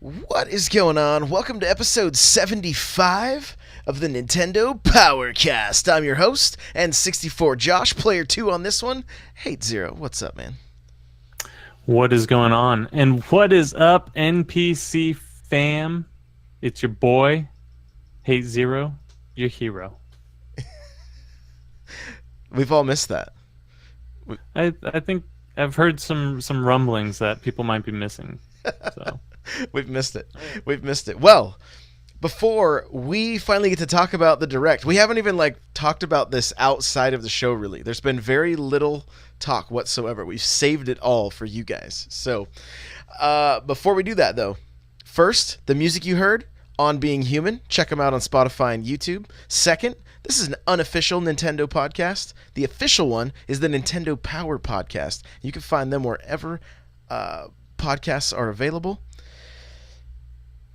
What is going on? Welcome to episode 75 of the Nintendo Powercast. I'm your host, N64 Josh, player 2 on this one. Hate Zero, what's up, man? What is going on? And what is up, NPC fam? It's your boy, Hate Zero, your hero. We've all missed that. I think I've heard some rumblings that people might be missing. So We've missed it. We've missed it. Well, before we finally get to talk about the Direct, we haven't even talked about this outside of the show, really. There's been very little talk whatsoever. We've saved it all for you guys. So before we do that, though, first, the music you heard, On Being Human. Check them out on Spotify and YouTube. Second, this is an unofficial Nintendo podcast. The official one is the Nintendo Power Podcast. You can find them wherever podcasts are available.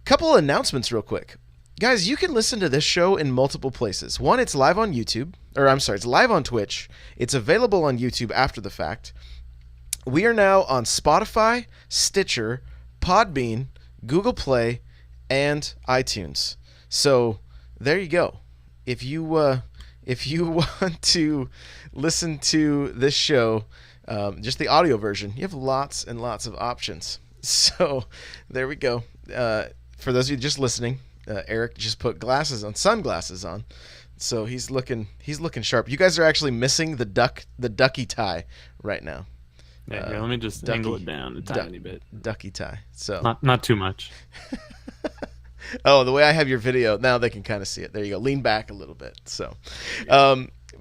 Couple of announcements real quick. Guys, you can listen to this show in multiple places. One, it's live on YouTube. It's live on Twitch. It's available on YouTube after the fact. We are now on Spotify, Stitcher, Podbean, Google Play, and iTunes. So there you go. If you want to listen to this show, just the audio version, you have lots and lots of options. So there we go. For those of you just listening, Eric just put sunglasses on, so he's looking sharp. You guys are actually missing the ducky tie right now. yeah, here, let me just angle it down a tiny bit. Ducky tie. So not too much. Oh, the way I have your video, now they can kind of see it. There you go. Lean back a little bit. So,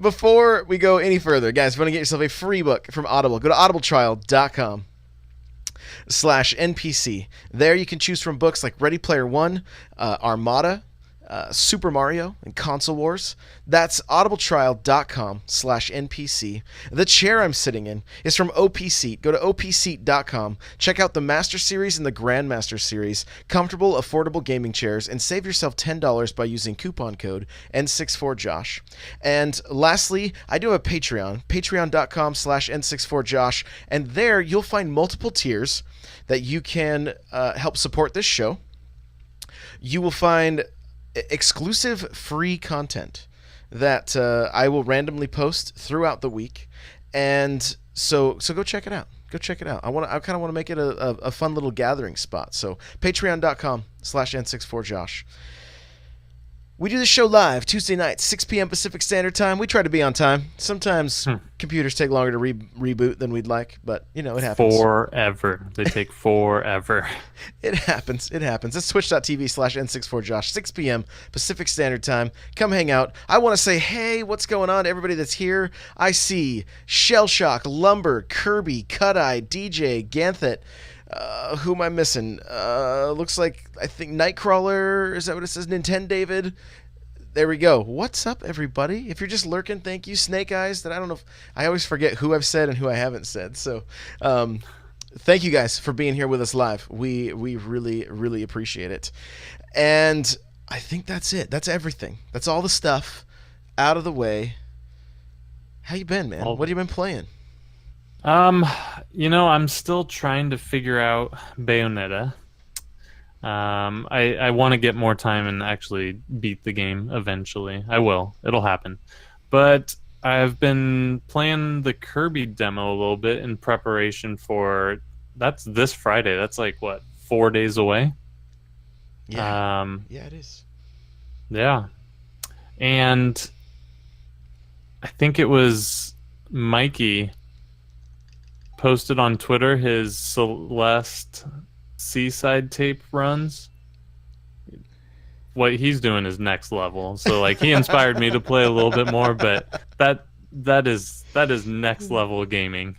before we go any further, guys, if you want to get yourself a free book from Audible, go to audibletrial.com/NPC. There you can choose from books like Ready Player One, Armada, Super Mario, and Console Wars. That's audibletrial.com/NPC. The chair I'm sitting in is from OP Seat. Go to opseat.com. Check out the Master Series and the Grandmaster Series. Comfortable, affordable gaming chairs, and save yourself $10 by using coupon code N64Josh. And lastly, I do have a Patreon, patreon.com/N64Josh, and there you'll find multiple tiers that you can help support this show. You will find exclusive free content that I will randomly post throughout the week, and so go check it out. Go check it out. I kind of want to make it a fun little gathering spot. So patreon.com/N64Josh. We do this show live Tuesday nights, 6 p.m. Pacific Standard Time. We try to be on time. Sometimes computers take longer to reboot than we'd like, but, it happens. Forever. They take forever. It happens. It happens. It's twitch.tv/N64Josh, 6 p.m. Pacific Standard Time. Come hang out. I want to say, hey, what's going on to everybody that's here? I see Shellshock, Lumber, Kirby, Cut-Eye, DJ, Ganthet. Who am I missing? Looks like, I think Nightcrawler, is that what it says? Nintendo David. There we go. What's up, everybody? If you're just lurking, thank you. Snake Eyes, I don't know I always forget who I've said and who I haven't said. So, thank you guys for being here with us live. We really, really appreciate it. And I think that's it. That's everything. That's all the stuff out of the way. How you been, man? What have you been playing? I'm still trying to figure out Bayonetta. I want to get more time and actually beat the game eventually. I will. It'll happen. But I've been playing the Kirby demo a little bit in preparation for... That's this Friday. That's 4 days away? Yeah. Yeah, it is. Yeah. And I think it was Mikey posted on Twitter his Celeste Seaside tape runs. What he's doing is next level. So he inspired me to play a little bit more, but that is next level gaming.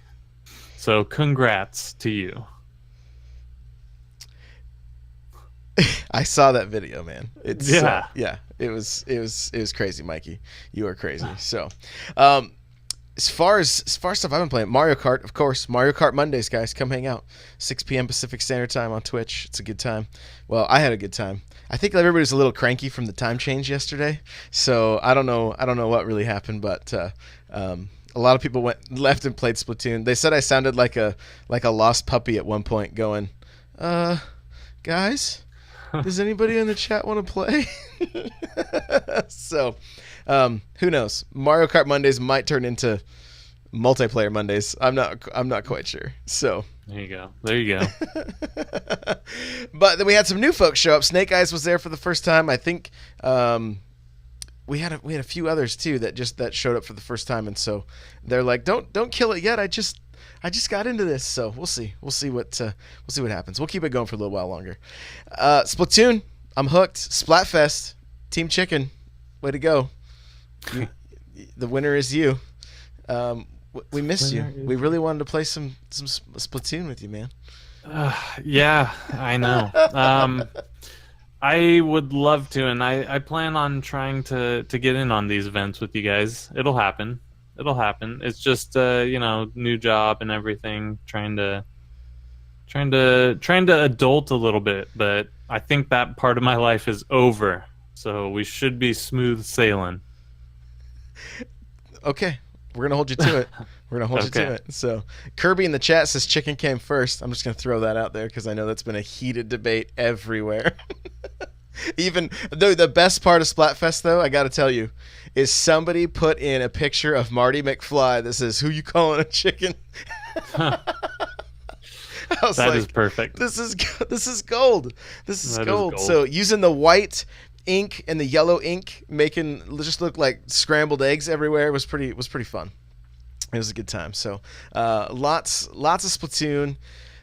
So congrats to you. I saw that video, man. It was crazy, Mikey. You are crazy. So, As far as stuff I've been playing, Mario Kart, of course. Mario Kart Mondays, guys. Come hang out. 6 p.m. Pacific Standard Time on Twitch. It's a good time. Well, I had a good time. I think everybody's a little cranky from the time change yesterday. So I don't know what really happened, but a lot of people went left and played Splatoon. They said I sounded like a lost puppy at one point, going, guys, does anybody in the chat want to play? So, who knows? Mario Kart Mondays might turn into multiplayer Mondays. I'm not quite sure. So There you go. There you go. but then we had some new folks show up. Snake Eyes was there for the first time. I think we had a few others too that showed up for the first time, and so they're like, don't kill it yet. I just got into this, so we'll see what happens. We'll keep it going for a little while longer. Splatoon, I'm hooked. Splatfest, Team Chicken, way to go. The winner is you. We missed you. We really wanted to play some Splatoon with you, man. Yeah, I know. I would love to, and I plan on trying to get in on these events with you guys. It'll happen. It's just new job and everything, trying to adult a little bit, but I think that part of my life is over. So we should be smooth sailing. Okay. We're going to hold you to it. We're going to hold you to it. So Kirby in the chat says chicken came first. I'm just going to throw that out there because I know that's been a heated debate everywhere. Even though the best part of Splatfest, though, I got to tell you, is somebody put in a picture of Marty McFly that says, "Who you calling a chicken?" I was that like, is perfect. This is gold. This is That is gold. gold. So using the white ink and the yellow ink, making just look like scrambled eggs everywhere was pretty fun. It was a good time. So lots of Splatoon,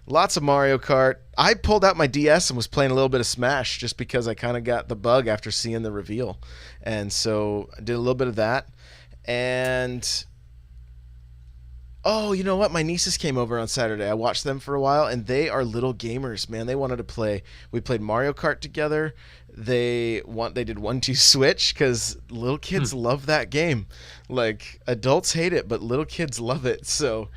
lots of Mario Kart. I pulled out my DS and was playing a little bit of Smash just because I kind of got the bug after seeing the reveal, and so I did a little bit of that. And oh, you know what? My nieces came over on Saturday. I watched them for a while, and they are little gamers, man. They wanted to play. We played Mario Kart together. They did 1-2 Switch because little kids love that game. Like adults hate it, but little kids love it. So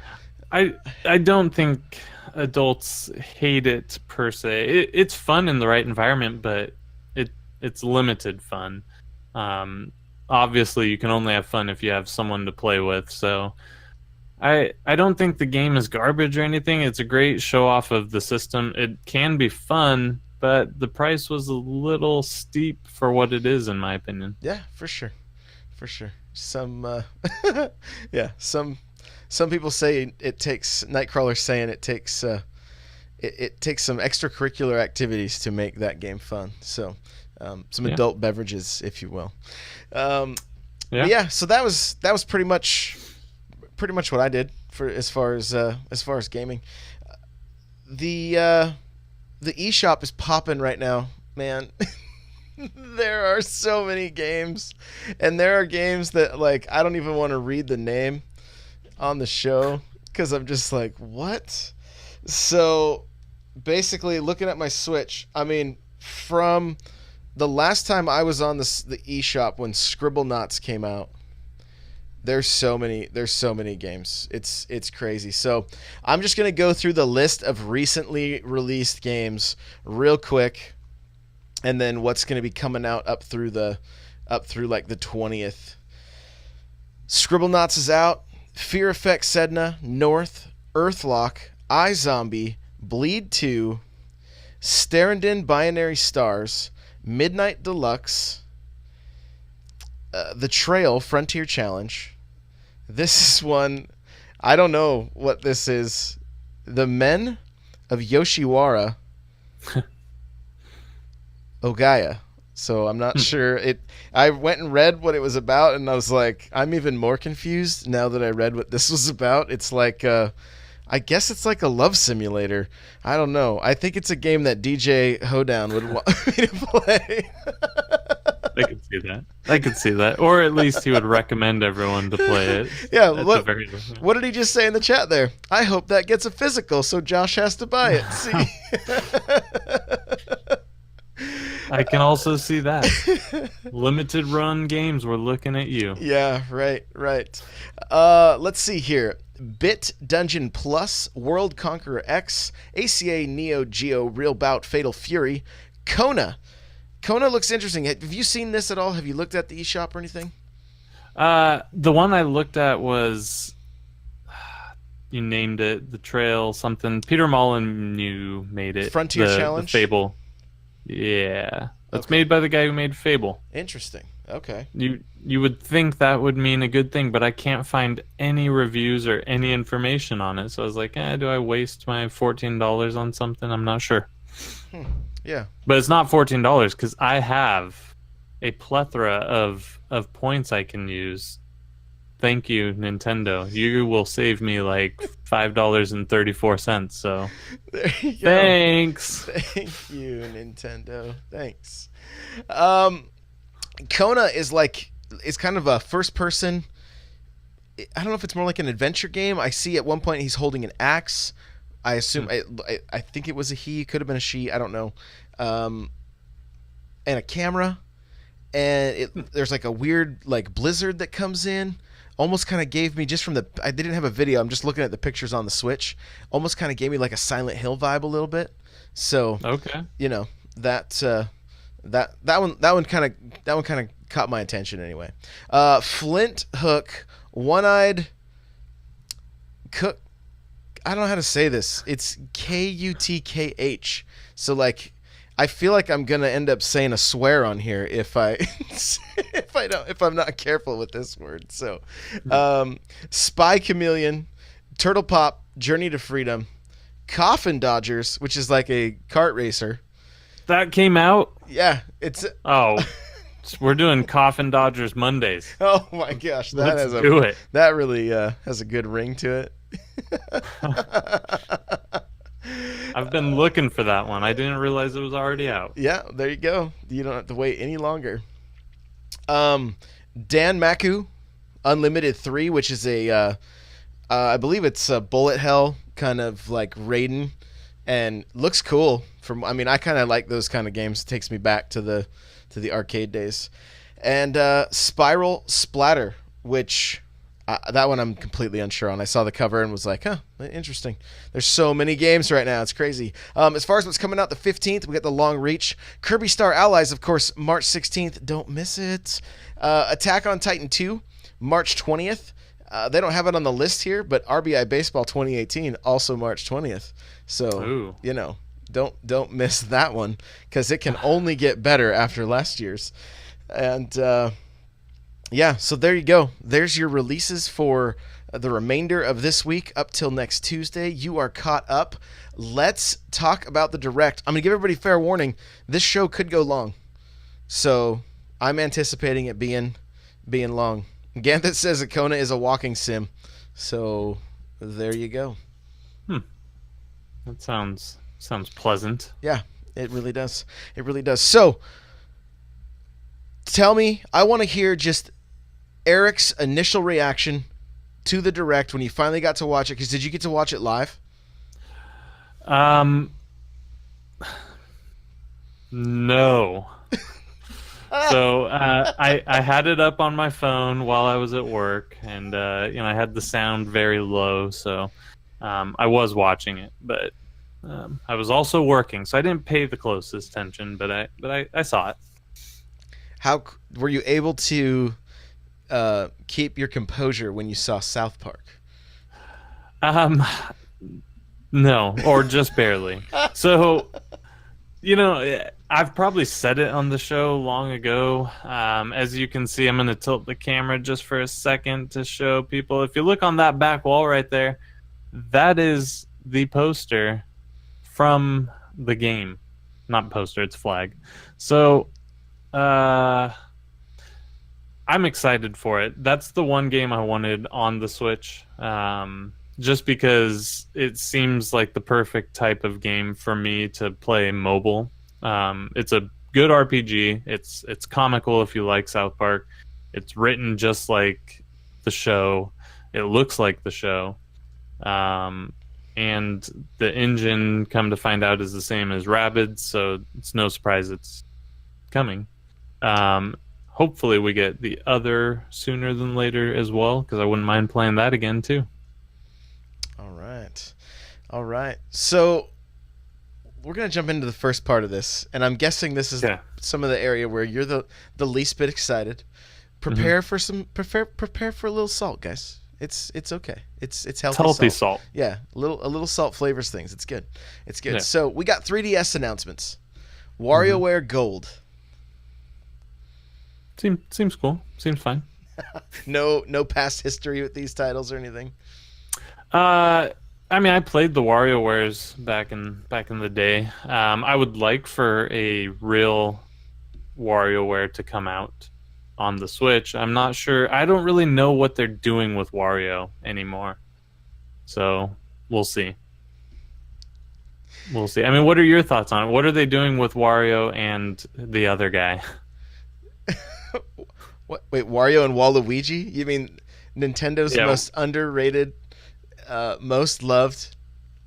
I don't think adults hate it per se. It's fun in the right environment, but it's limited fun. Obviously, you can only have fun if you have someone to play with. So I don't think the game is garbage or anything. It's a great show off of the system. It can be fun, but the price was a little steep for what it is, in my opinion. yeah, for sure. Some yeah, some people say it takes Nightcrawler saying it takes it takes some extracurricular activities to make that game fun. So some adult beverages, if you will. So that was pretty much what I did for as far as gaming. The eShop is popping right now, man. There are so many games, and there are games that like I don't even want to read the name on the show because I'm just like, what? So basically, looking at my Switch, I mean, from the last time I was on the eShop when Scribblenauts came out, there's so many games. It's crazy. So I'm just gonna go through the list of recently released games real quick, and then what's gonna be coming out up through like the 20th. Scribblenauts is out. Fear Effect Sedna, North, Earthlock, iZombie, Bleed 2, Starendon Binary Stars, Midnight Deluxe, The Trail Frontier Challenge. This is one, I don't know what this is. The Men of Yoshiwara Ogaya. So I'm not sure. I went and read what it was about, and I was like, I'm even more confused now that I read what this was about. It's like, I guess it's like a love simulator. I don't know. I think it's a game that DJ Hoedown would want me to play. I could see that. Or at least he would recommend everyone to play it. Yeah, what did he just say in the chat there? I hope that gets a physical so Josh has to buy it. See? I can also see that. Limited run games, we're looking at you. Yeah, right. Let's see here. Bit Dungeon Plus, World Conqueror X, ACA Neo Geo Real Bout Fatal Fury, Kona. Kona looks interesting. Have you seen this at all? Have you looked at the eShop or anything? The one I looked at was you named it, the trail something. Peter Molyneux made it. Frontier The Challenge. Fable. Yeah, that's Okay. made by the guy who made Fable. Interesting. Okay. You would think that would mean a good thing, but I can't find any reviews or any information on it. So I was like, do I waste my $14 on something? I'm not sure. Hmm. Yeah. But it's not $14 because I have a plethora of points I can use. Thank you, Nintendo. You will save me like $5.34. So There you go. thanks. Thank you, Nintendo. Thanks. Kona is kind of a first person. I don't know if it's more like an adventure game. I see at one point he's holding an axe. I assume I think it was a he, could have been a she. I don't know. And a camera, and there's like a weird like blizzard that comes in. Almost kind of gave me, just from I didn't have a video. I'm just looking at the pictures on the Switch. Almost kind of gave me like a Silent Hill vibe a little bit. So Okay. that that one kind of caught my attention anyway. Flint Hook, One-Eyed Cook. I don't know how to say this. It's Kutkh. So like, I feel like I'm gonna end up saying a swear on here if I if I'm not careful with this word. So, Spy Chameleon, Turtle Pop, Journey to Freedom, Coffin Dodgers, which is like a kart racer. That came out. Yeah, it's. Oh, we're doing Coffin Dodgers Mondays. Oh my gosh, that Let's do it. That really has a good ring to it. I've been looking for that one. I didn't realize it was already out. Yeah, there you go. You don't have to wait any longer. Dan Maku, Unlimited 3, which is I believe it's a bullet hell kind of like Raiden, and looks cool. I kind of like those kind of games. It takes me back to the arcade days. And Spiral Splatter, which that one I'm completely unsure on. I saw the cover and was like, interesting. There's so many games right now. It's crazy. As far as what's coming out the 15th, we got the Long Reach. Kirby Star Allies, of course, March 16th. Don't miss it. Attack on Titan 2, March 20th. They don't have it on the list here, but RBI Baseball 2018, also March 20th. So, Ooh. Don't miss that one, because it can only get better after last year's. And yeah, so there you go. There's your releases for the remainder of this week up till next Tuesday. You are caught up. Let's talk about the Direct. I'm going to give everybody fair warning. This show could go long. So I'm anticipating it being long. Ganthet says that Kona is a walking sim. So there you go. That sounds pleasant. Yeah, it really does. It really does. So tell me, I want to hear just Eric's initial reaction to the Direct when you finally got to watch it. Because did you get to watch it live? No. So I had it up on my phone while I was at work, and I had the sound very low, so I was watching it, but I was also working, so I didn't pay the closest attention, but I saw it. How were you able to keep your composure when you saw South Park? No, or just barely. So, I've probably said it on the show long ago. As you can see, I'm going to tilt the camera just for a second to show people. If you look on that back wall right there, that is the poster from the game. Not poster, it's flag. So, I'm excited for it. That's the one game I wanted on the Switch. Just because it seems like the perfect type of game for me to play mobile. It's a good RPG. It's comical if you like South Park. It's written just like the show. It looks like the show. And the engine, come to find out, is the same as Rabbids, so it's no surprise it's coming. Hopefully we get the other sooner than later as well, because I wouldn't mind playing that again too. All right. So we're going to jump into the first part of this, and I'm guessing this is some of the area where you're the least bit excited. Prepare for a little salt, guys. It's okay. It's It's healthy healthy salt. salt. Yeah, a little salt flavors things. It's good. It's good. Yeah. So we got 3DS announcements. hmm WarioWare Gold. Seems cool. Seems fine. No past history with these titles or anything. Uh, I mean, I played the WarioWares back in the day. I would like for a real WarioWare to come out on the Switch. I'm not sure. I don't really know what they're doing with Wario anymore. So we'll see. We'll see. I mean, what are your thoughts on it? What are they doing with Wario and the other guy? What? Wait, Wario and Waluigi? You mean Nintendo's Yeah, most underrated, most loved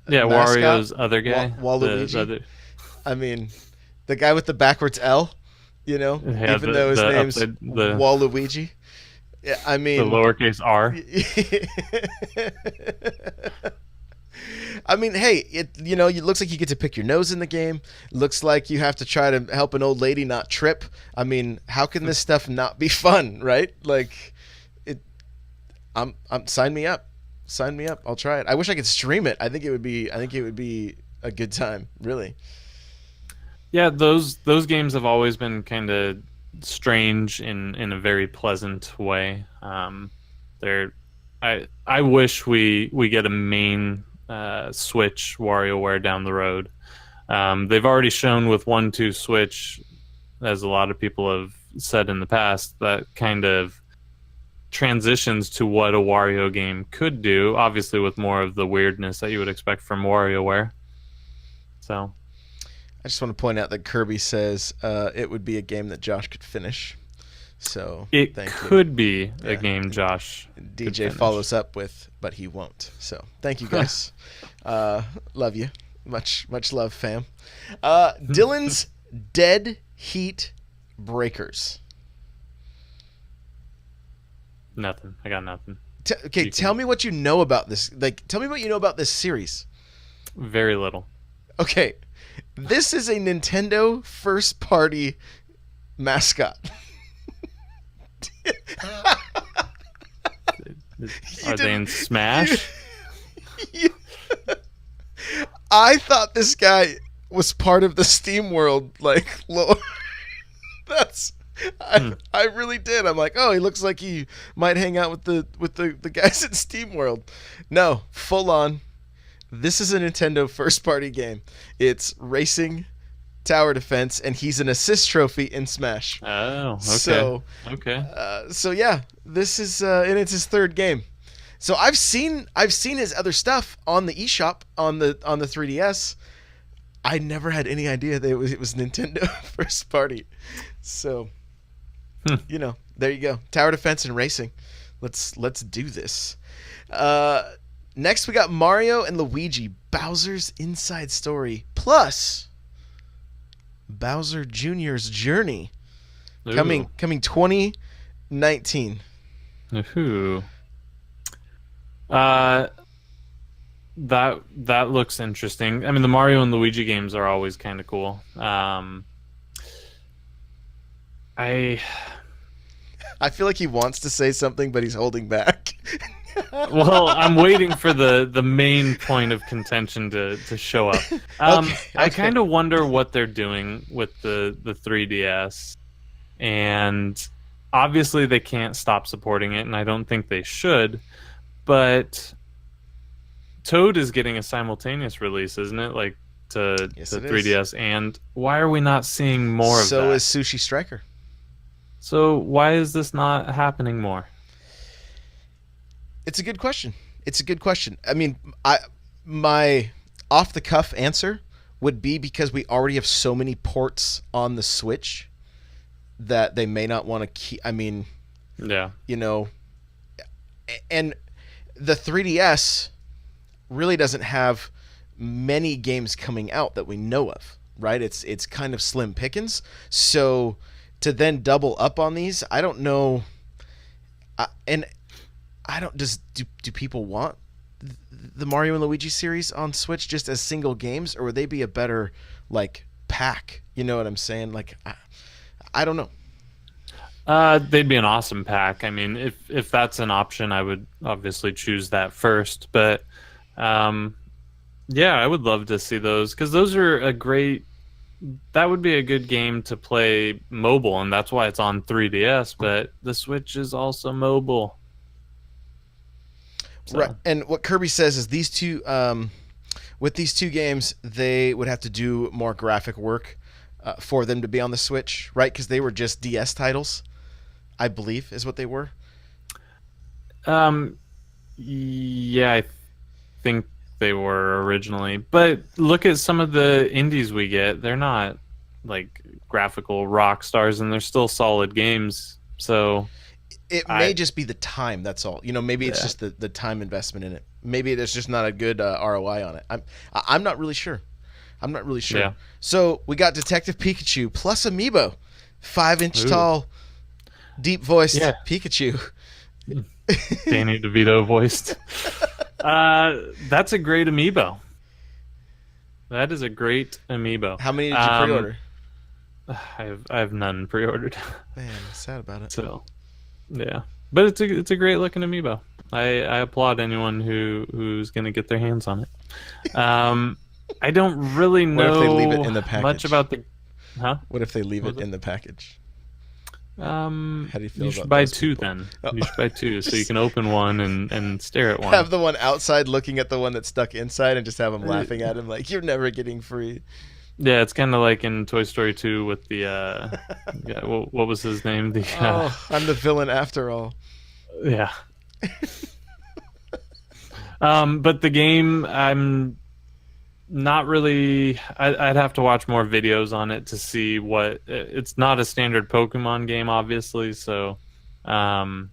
yeah, mascot, Wario's other guy. The Waluigi? other, I mean, the guy with the backwards L. yeah, Even though his the name's upside Waluigi. Yeah, I the mean, lowercase r. I mean, hey, it looks like you get to pick your nose in the game. Looks like you have to try to help an old lady not trip. I mean, how can this stuff not be fun, right? Like, it. I'm sign me up, sign me up. I'll try it. I wish I could stream it. I think it would be. I think it would be a good time, really. Yeah, those games have always been kind of strange in a very pleasant way. They're I wish we get a main Switch WarioWare down the road. They've already shown with 1-2 Switch, as a lot of people have said in the past, that kind of transitions to what a Wario game could do. Obviously, with more of the weirdness that you would expect from WarioWare. So. I just want to point out that Kirby says it would be a game that Josh could finish. So It thank you. could be a Yeah. game Josh. could DJ finish. follows up with, but he won't. So thank you guys. Love you. Much love, fam. Dylan's Dead Heat Breakers. Nothing. I got nothing. Okay, tell me what you know about this. Like, tell me what you know about this series. Very little. Okay, this is a Nintendo first-party mascot. Are they in Smash? I thought this guy was part of the Steam World, like lore. That's I really did. I'm like, oh, he looks like he might hang out with the guys at Steam World. No, full on. This is a Nintendo first party game. It's racing, tower defense, and he's an assist trophy in Smash. Oh, okay. So yeah, this is and it's his third game. So I've seen his other stuff on the eShop on the 3DS. I never had any idea that it was Nintendo first party. So there you go. Tower defense and racing. Let's do this. Next we got Mario and Luigi Bowser's Inside Story plus Bowser Jr.'s Journey. Ooh. Coming 2019. Ooh. That looks interesting. I mean, the Mario and Luigi games are always kind of cool. I feel like he wants to say something, but he's holding back. Well, I'm waiting for the main point of contention to show up. Okay. I kind of wonder what they're doing with the 3DS, and obviously they can't stop supporting it, and I don't think they should. But Toad is getting a simultaneous release, isn't it? Like to Yes, the it 3DS, and why are we not seeing more of that? So is Sushi Striker. So why is this not happening more? It's a good question. I mean, my off the cuff answer would be because we already have so many ports on the Switch that they may not want to keep. I mean, Yeah. And the 3DS really doesn't have many games coming out that we know of, right? It's kind of slim pickings. So to then double up on these, I don't know. And I don't do people want the Mario and Luigi series on Switch just as single games, or would they be a better like pack? You know what I'm saying? Like I don't know. They'd be an awesome pack. I mean, if that's an option, I would obviously choose that first. But um, yeah, I would love to see those because those are a great. That would be a good game to play mobile, and that's why it's on 3DS. But the Switch is also mobile, Right. so And what Kirby says is these two, with these two games, they would have to do more graphic work for them to be on the Switch, right? Because they were just DS titles, I believe, is what they were. um, yeah, I think they were originally. But look at some of the indies we get; they're not like graphical rock stars, and they're still solid games. So It may I, just be the time. That's all. Maybe it's yeah, just the time investment in it. Maybe there's just not a good ROI on it. I'm not really sure. I'm not really sure. yeah. So we got Detective Pikachu plus Amiibo, 5 inch Ooh, tall, deep voiced yeah. Pikachu. Danny DeVito voiced. That's a great amiibo. That is a great amiibo. How many did you pre-order? I have none pre-ordered. Man, I'm sad about it. So yeah, but it's a great looking amiibo. I applaud anyone who's gonna get their hands on it. I don't really What if they leave it know in the much package? about the, huh? What if they leave What it was in the package? it? How do you feel You about should buy those two people? then. Oh. You should buy two so you can open one and stare at one. Have the one outside looking at the one that's stuck inside and just have them laughing at him like, you're never getting free. Yeah, it's kind of like in Toy Story 2 with the yeah, what was his name? The Oh, I'm the villain after all. yeah. But the game, I'm not really. I'd have to watch more videos on it to see what. It's not a standard Pokemon game, obviously, so um,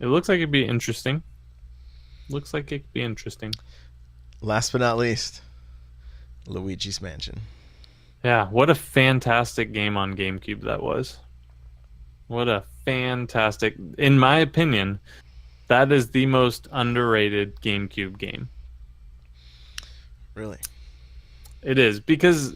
it looks like it'd be interesting. Looks like it could be interesting. Last but not least, Luigi's Mansion. Yeah, what a fantastic game on GameCube that was. What a fantastic, in my opinion, that is the most underrated GameCube game. Really? It is because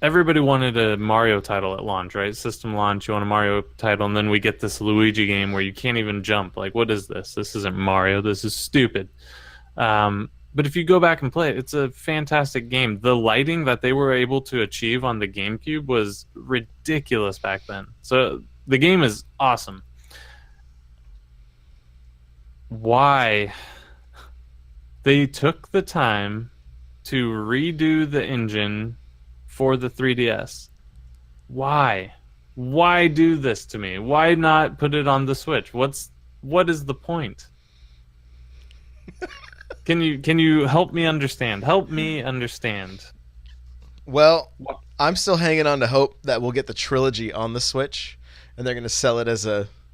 everybody wanted a Mario title at launch, right? System launch, you want a Mario title, and then we get this Luigi game where you can't even jump. Like, what is this? This isn't Mario. This is stupid. But if you go back and play it, it's a fantastic game. The lighting that they were able to achieve on the GameCube was ridiculous back then. So the game is awesome. Why they took the time to redo the engine for the 3DS? Why? Why do this to me? Why not put it on the Switch? What is the point? Can you help me understand? Help me understand. Well, What? I'm still hanging on to hope that we'll get the trilogy on the Switch, and they're going to sell it as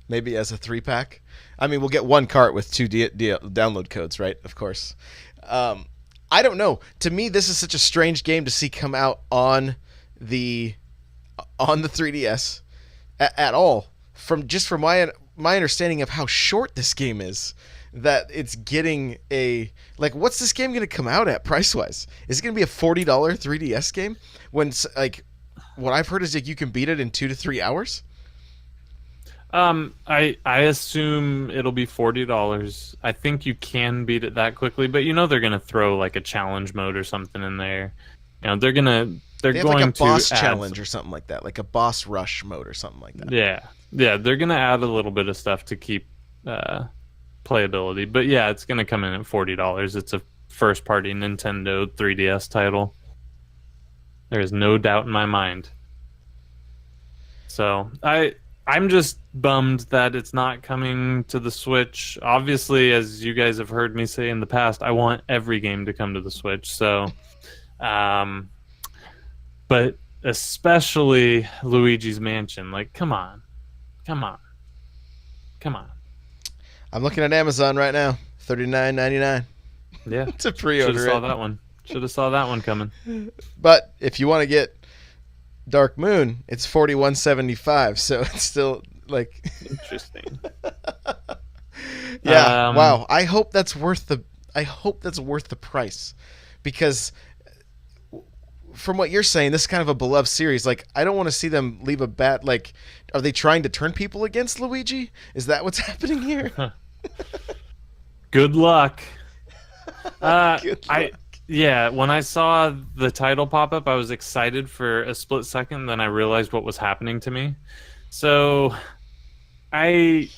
maybe as a 3-pack. I mean, we'll get one cart with two download codes, right? Of course. I don't know. To me, this is such a strange game to see come out the 3DS at all. From my understanding of how short this game is, that it's getting what's this game going to come out at price wise? Is it going to be a $40 3DS game when like what I've heard is like you can beat it in 2 to 3 hours? I assume it'll be $40. I think you can beat it that quickly, but they're gonna throw like a challenge mode or something in there. They're They have going like a boss to challenge or something like that, like a boss rush mode or something like that. yeah, they're gonna add a little bit of stuff to keep playability. But yeah, it's gonna come in at $40. It's a first party Nintendo 3DS title. There is no doubt in my mind. So I'm just bummed that it's not coming to the Switch. Obviously, as you guys have heard me say in the past, I want every game to come to the Switch. So, but especially Luigi's Mansion. Like, come on, come on, come on. I'm looking at Amazon right now, $39.99 Yeah, to should have pre-order saw it. that one. Should have saw that one coming. But if you want to get Dark Moon, it's $41.75. So it's still like, Interesting. yeah, Um, wow. I hope that's worth the price, because from what you're saying, this is kind of a beloved series. Like, I don't want to see them leave a bad. Like, are they trying to turn people against Luigi? Is that what's happening here? Good luck. Good I luck. Yeah, when I saw the title pop up, I was excited for a split second, then I realized what was happening to me. So I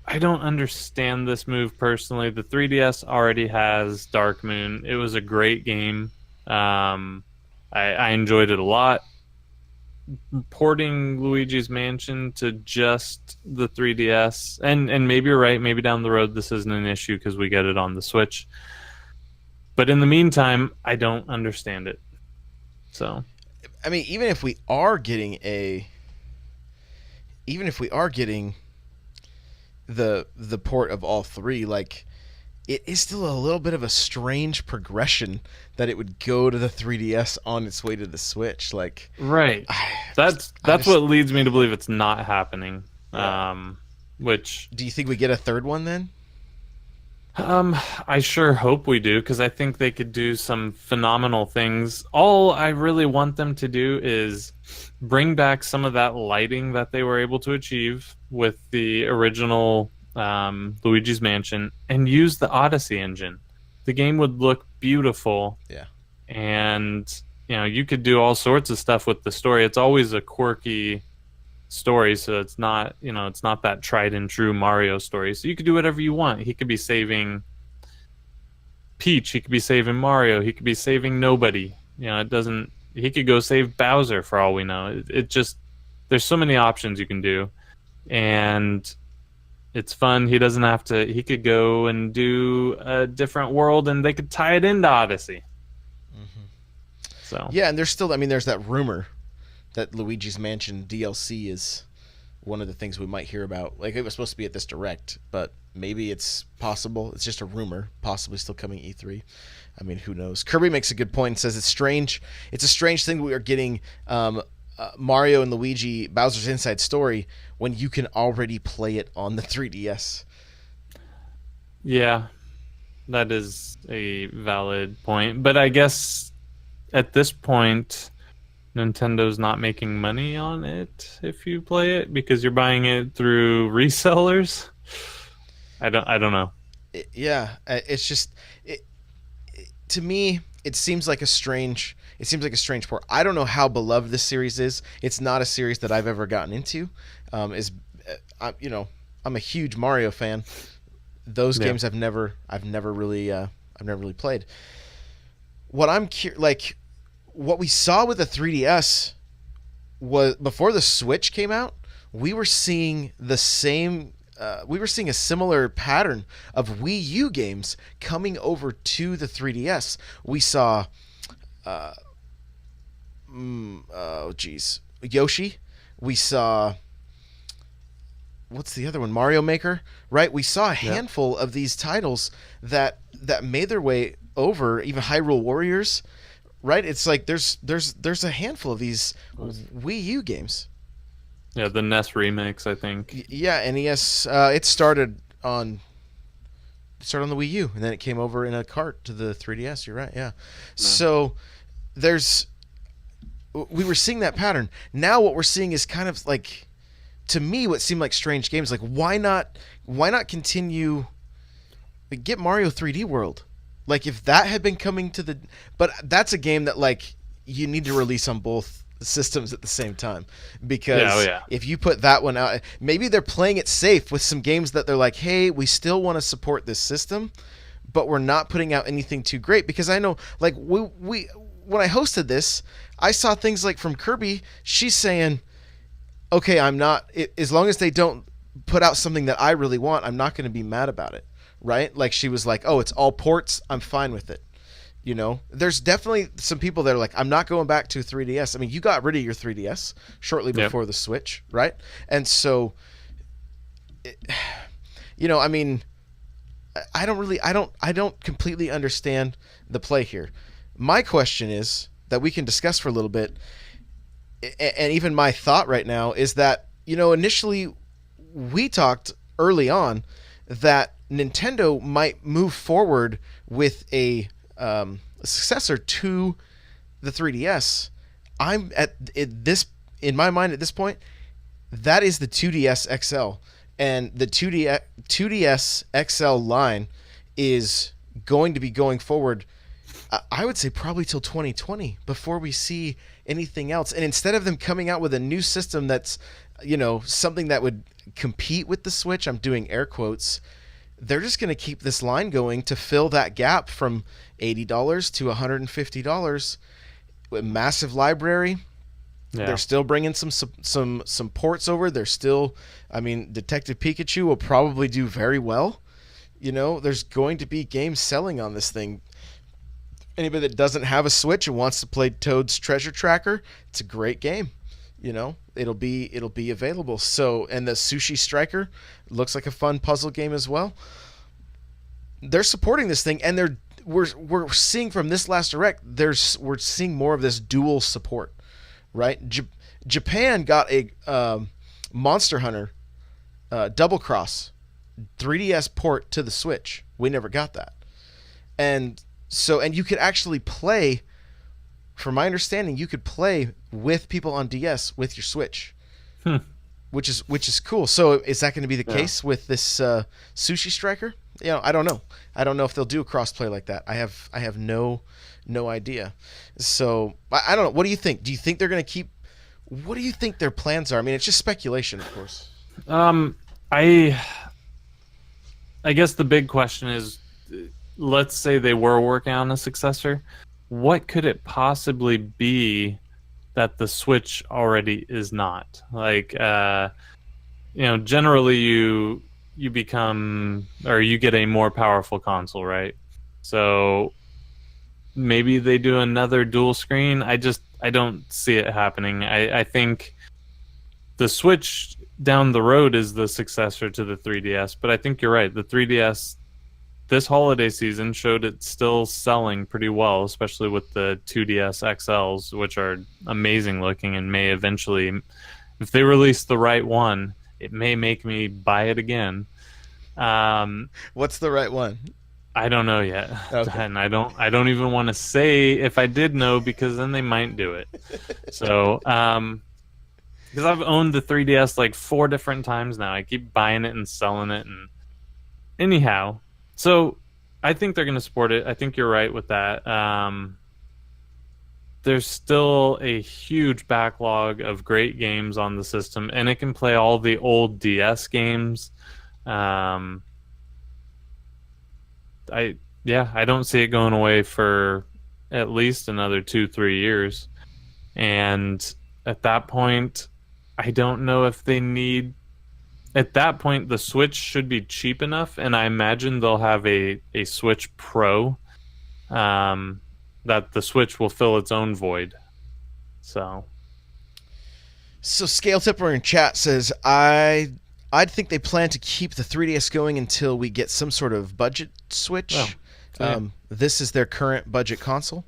I don't understand this move personally. The 3DS already has Dark Moon. It was a great game. I enjoyed it a lot. Porting Luigi's Mansion to just the 3DS, and maybe you're right. Maybe down the road this isn't an issue because we get it on the Switch. But in the meantime, I don't understand it. So I mean, even if we are getting the port of all three, like, it is still a little bit of a strange progression that it would go to the 3DS on its way to the Switch. Like, right, that's I just what leads me to believe it's not happening. yeah. Which Do you think we get a third one then? I sure hope we do because I think they could do some phenomenal things. All I really want them to do is bring back some of that lighting that they were able to achieve with the original Luigi's Mansion and use the Odyssey engine. The game would look beautiful, Yeah. and you could do all sorts of stuff with the story. It's always a quirky story, so it's not that tried and true Mario story. So you could do whatever you want. He could be saving Peach, he could be saving Mario, he could be saving nobody. It doesn't. He could go save Bowser for all we know. It just there's so many options you can do, and it's fun. He doesn't have to. He could go and do a different world, and they could tie it into Odyssey. So Yeah, and there's still, I mean, there's that rumor that Luigi's Mansion DLC is one of the things we might hear about. Like, it was supposed to be at this direct, but maybe it's possible. It's just a rumor, possibly still coming E3. I mean, who knows? Kirby makes a good point and says it's strange. It's a strange thing we are getting Mario and Luigi Bowser's Inside Story when you can already play it on the 3DS. yeah, that is a valid point. But I guess at this point, Nintendo's not making money on it if you play it because you're buying it through resellers. I don't know. Yeah, it's just to me, it seems like a strange. It seems like a strange port. I don't know how beloved this series is. It's not a series that I've ever gotten into. Is I'm a huge Mario fan. Those Yeah. games I've never really played. What like what we saw with the 3DS was before the Switch came out. We were seeing the same. We were seeing a similar pattern of Wii U games coming over to the 3DS. We saw, Yoshi. We saw, what's the other one? Mario Maker, right? We saw a Yeah. handful of these titles that made their way over. Even Hyrule Warriors, right? It's like there's a handful of these Wii U games. Yeah, the NES remakes, I think. Yeah, NES. It started on the Wii U, and then it came over in a cart to the 3DS. You're right. Yeah. Yeah. So there's we were seeing that pattern. Now what we're seeing is kind of like, to me, what seemed like strange games. Like, why not continue? Like, get Mario 3D World. Like, if that had been coming to the, but that's a game that, like, you need to release on both systems at the same time, because Yeah, oh yeah. if you put that one out, maybe they're playing it safe with some games that they're like, hey, we still want to support this system, but we're not putting out anything too great. Because I know, like, we when I hosted this, I saw things like from Kirby. She's saying, okay, I'm not, as long as they don't put out something that I really want, I'm not going to be mad about it, right? Like, she was like, oh, it's all ports, I'm fine with it. There's definitely some people that are like, I'm not going back to 3DS. I mean, you got rid of your 3DS shortly Yep. before the Switch, right? And so, I mean, I don't completely understand the play here. My question is that we can discuss for a little bit, and even my thought right now is that, initially we talked early on that Nintendo might move forward with a successor to the 3DS, I'm at this in my mind at this point. That is the 2DS XL, and the 2DS XL line is going to be going forward. I would say probably till 2020 before we see anything else. And instead of them coming out with a new system that's, something that would compete with the Switch, I'm doing air quotes, they're just going to keep this line going to fill that gap from $80 to $150 with massive library. Yeah. They're still bringing some ports over. They're still, Detective Pikachu will probably do very well. There's going to be games selling on this thing. Anybody that doesn't have a Switch and wants to play Toad's Treasure Tracker, it's a great game. It'll be available. So, and the Sushi Striker looks like a fun puzzle game as well. They're supporting this thing, and we're seeing from this last direct, we're seeing more of this dual support, right? Japan got a Monster Hunter Double Cross 3DS port to the Switch. We never got that, and you could actually play. From my understanding, you could play with people on DS with your Switch, which is cool. So is that going to be the case with this Sushi Striker? I don't know. I don't know if they'll do a crossplay like that. I have no idea. So I don't know. What do you think? Do you think they're going to keep? What do you think their plans are? I mean, it's just speculation, of course. I guess the big question is, let's say they were working on a successor. What could it possibly be that the Switch already is not? Like, generally you become, or you get a more powerful console, right? So maybe they do another dual screen. I don't see it happening. I think the Switch down the road is the successor to the 3DS, but I think you're right. The 3DS this holiday season showed it's still selling pretty well, especially with the 2DS XLs, which are amazing looking and may eventually, if they release the right one, it may make me buy it again. What's the right one? I don't know yet. Okay. And I don't even want to say if I did know, because then they might do it. So, because I've owned the 3DS like 4 different times now. I keep buying it and selling it, and anyhow. So I think they're going to support it. I think you're right with that. There's still a huge backlog of great games on the system, and it can play all the old DS games. I don't see it going away for at least another 2-3 years. And at that point, I don't know if they need... At that point, the Switch should be cheap enough, and I imagine they'll have a Switch Pro that the Switch will fill its own void. So Scale Tipper in chat says, I think they plan to keep the 3DS going until we get some sort of budget Switch. Oh, yeah. This is their current budget console.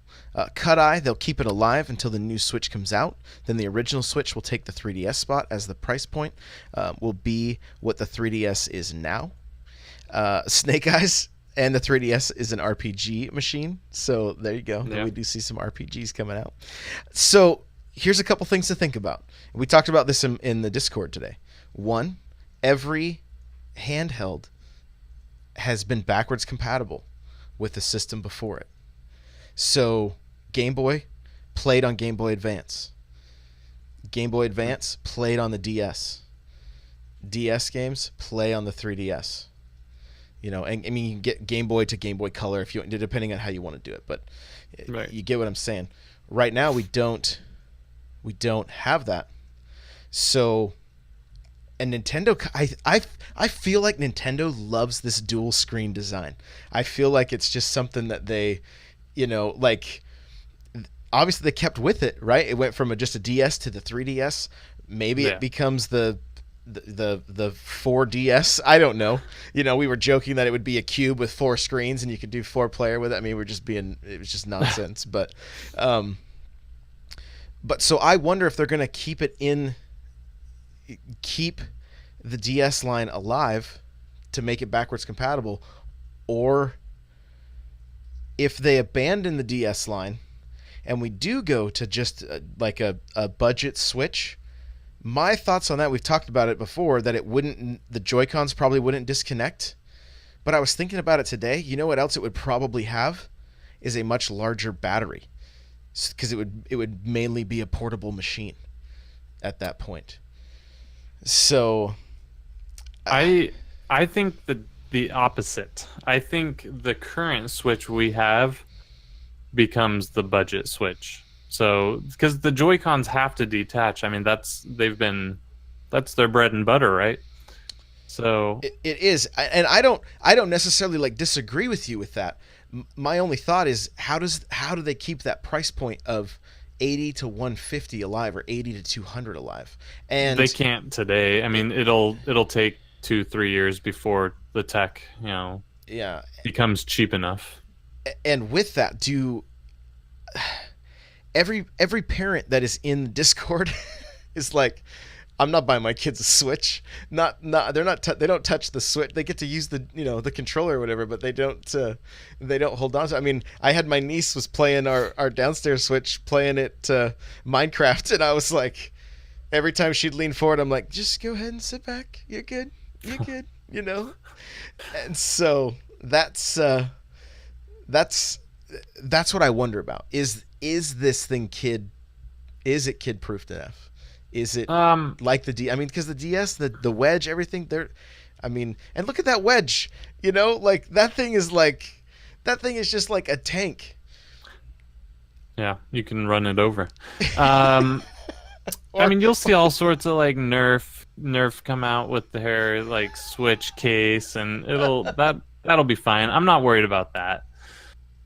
Cut Eye, they'll keep it alive until the new Switch comes out. Then the original Switch will take the 3DS spot, as the price point will be what the 3DS is now. Snake Eyes and the 3DS is an RPG machine. So there you go. Yeah. We do see some RPGs coming out. So here's a couple things to think about. We talked about this in the Discord today. One, every handheld has been backwards compatible with the system before it. So Game Boy played on Game Boy Advance. Game Boy Advance played on the DS. DS games play on the 3DS. And I mean, you can get Game Boy to Game Boy Color if you, depending on how you want to do it. But right. You get what I'm saying. Right now, we don't have that. So, and Nintendo, I feel like Nintendo loves this dual screen design. I feel like it's just something that they, like, obviously they kept with it, right? It went from just a DS to the 3DS. Maybe it becomes the 4DS. I don't know. We were joking that it would be a cube with 4 screens and you could do 4-player with it. I mean, it was just nonsense. But so I wonder if they're going to keep the DS line alive to make it backwards compatible, or if they abandon the DS line and we do go to just like a budget Switch, my thoughts on that, we've talked about it before, that the Joy-Cons probably wouldn't disconnect. But I was thinking about it today. You know what else it would probably have is a much larger battery, because it would mainly be a portable machine at that point. So, I I think the opposite. I think the current Switch we have becomes the budget Switch. So, because the Joy-Cons have to detach. I mean, that's their bread and butter, right? So, it is, and I don't necessarily like disagree with you with that. My only thought is how do they keep that price point of 80 to 150 alive, or 80 to 200 alive? they And can't today. I mean, it'll take 2, 3 years before the tech, yeah, becomes cheap enough. and with that, do every parent that is in Discord is like, I'm not buying my kids a Switch. Not they're not they don't touch the Switch. They get to use the controller or whatever, but they don't hold on to. I mean, I had my niece was playing our downstairs Switch, playing it Minecraft, and I was like, every time she'd lean forward, I'm like, just go ahead and sit back. You're good. You're good. And so that's that's what I wonder about. Is this thing is it kid proofed enough? Is it like the D? I mean, because the DS, the wedge, everything there. I mean, and look at that wedge. Like that thing is just like a tank. Yeah, you can run it over. Um, I Or mean, you'll see all sorts of like Nerf come out with their like Switch case, and that'll be fine. I'm not worried about that.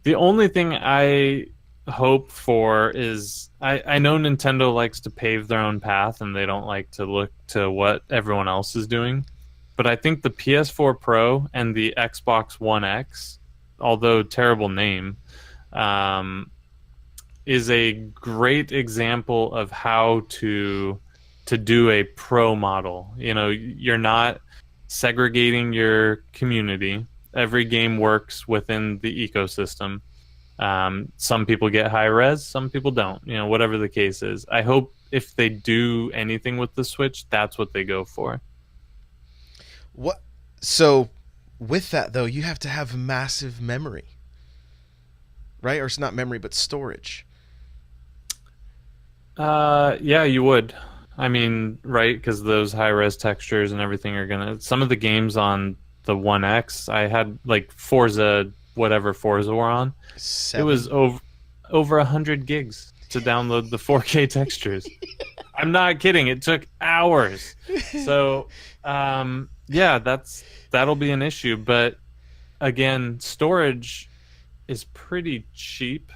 The only thing I hope for is I know Nintendo likes to pave their own path and they don't like to look to what everyone else is doing. But I think the PS4 Pro and the Xbox One X, although terrible name, um, is a great example of how to do a pro model. You're not segregating your community. Every game works within the ecosystem. Some people get high res, some people don't. Whatever the case is. I hope if they do anything with the Switch, that's what they go for. what? So with that though, you have to have massive memory, right? Or it's not memory, but storage. Yeah, you would. I mean, right? Because those high res textures and everything are gonna. Some of the games on the One X, I had like Forza, whatever Forza were on. It was Seven. over 100 gigs to download the 4K textures. I'm not kidding. It took hours. So, yeah, that'll be an issue. But again, storage is pretty cheap,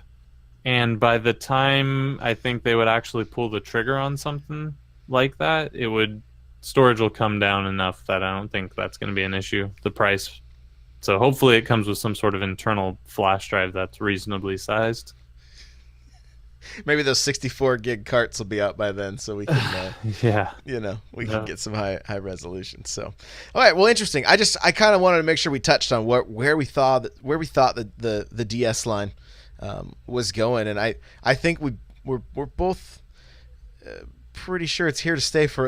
and by the time I think they would actually pull the trigger on something like that, storage will come down enough that I don't think that's going to be an issue. The price. So hopefully it comes with some sort of internal flash drive that's reasonably sized. Maybe those 64 gig carts will be out by then, so we can Yeah. we can No. get some high resolution. So, all right, well, interesting. I kind of wanted to make sure we touched on where we thought the DS line was going, and I think we're both pretty sure it's here to stay for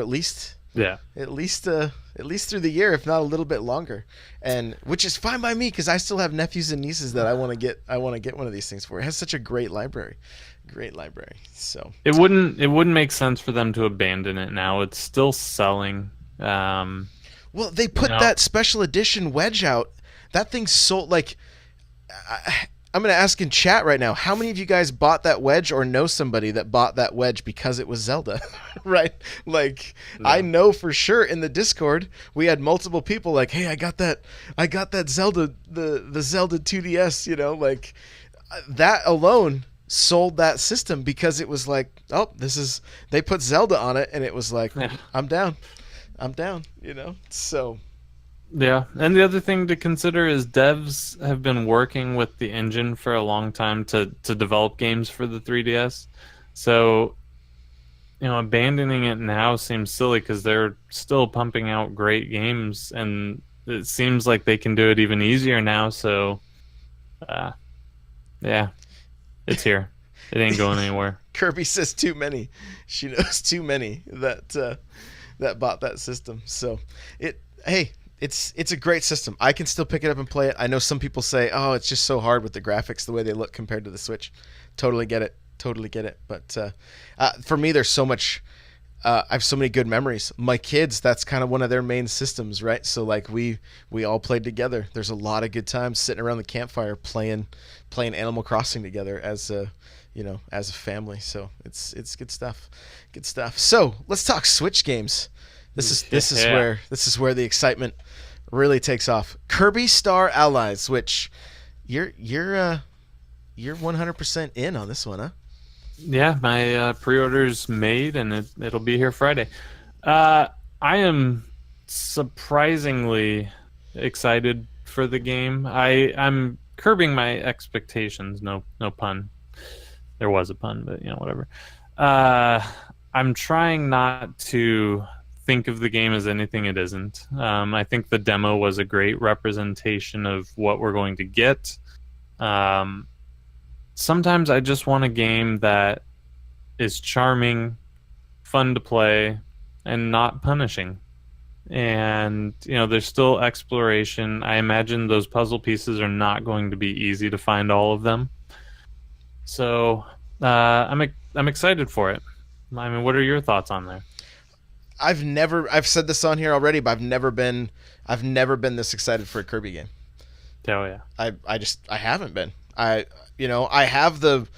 Yeah. at least through the year, if not a little bit longer, and which is fine by me, because I still have nephews and nieces that I want to get one of these things for. It has such a great library. So It wouldn't make sense for them to abandon it now. It's still selling. well, they put No. that special edition wedge out. That thing sold like I'm going to ask in chat right now, how many of you guys bought that wedge or know somebody that bought that wedge because it was Zelda? Right? Like, I Yeah. know for sure in the Discord, we had multiple people like, "Hey, I got that Zelda, the Zelda 2DS, like that alone sold that system, because it was like, oh, they put Zelda on it, and it was like, Yeah. I'm down. So, Yeah, and the other thing to consider is devs have been working with the engine for a long time to develop games for the 3DS. So, abandoning it now seems silly because they're still pumping out great games, and it seems like they can do it even easier now. So, yeah, it's here. It ain't going anywhere. Kirby says too many. She knows too many that bought that system. So hey, it's a great system. I can still pick it up and play it. I know some people say, "Oh, it's just so hard with the graphics, the way they look compared to the Switch." Totally get it. Totally get it. But for me, there's so much. I have so many good memories. My kids, that's kind of one of their main systems, right? So like we all played together. There's a lot of good times sitting around the campfire playing Animal Crossing together as as a family. So it's good stuff. Good stuff. So let's talk Switch games. This is where the excitement really takes off. Kirby Star Allies, which you're 100% in on this one, huh? Yeah, my pre-order's made, and it'll be here Friday. I am surprisingly excited for the game. I'm curbing my expectations. No pun. There was a pun, but whatever. I'm trying not to think of the game as anything it isn't. I think the demo was a great representation of what we're going to get. Sometimes I just want a game that is charming, fun to play, and not punishing. And, there's still exploration. I imagine those puzzle pieces are not going to be easy to find all of them. So I'm excited for it. I mean, what are your thoughts on there? I've said this on here already, but I've never been this excited for a Kirby game. Oh yeah. I haven't been. I have the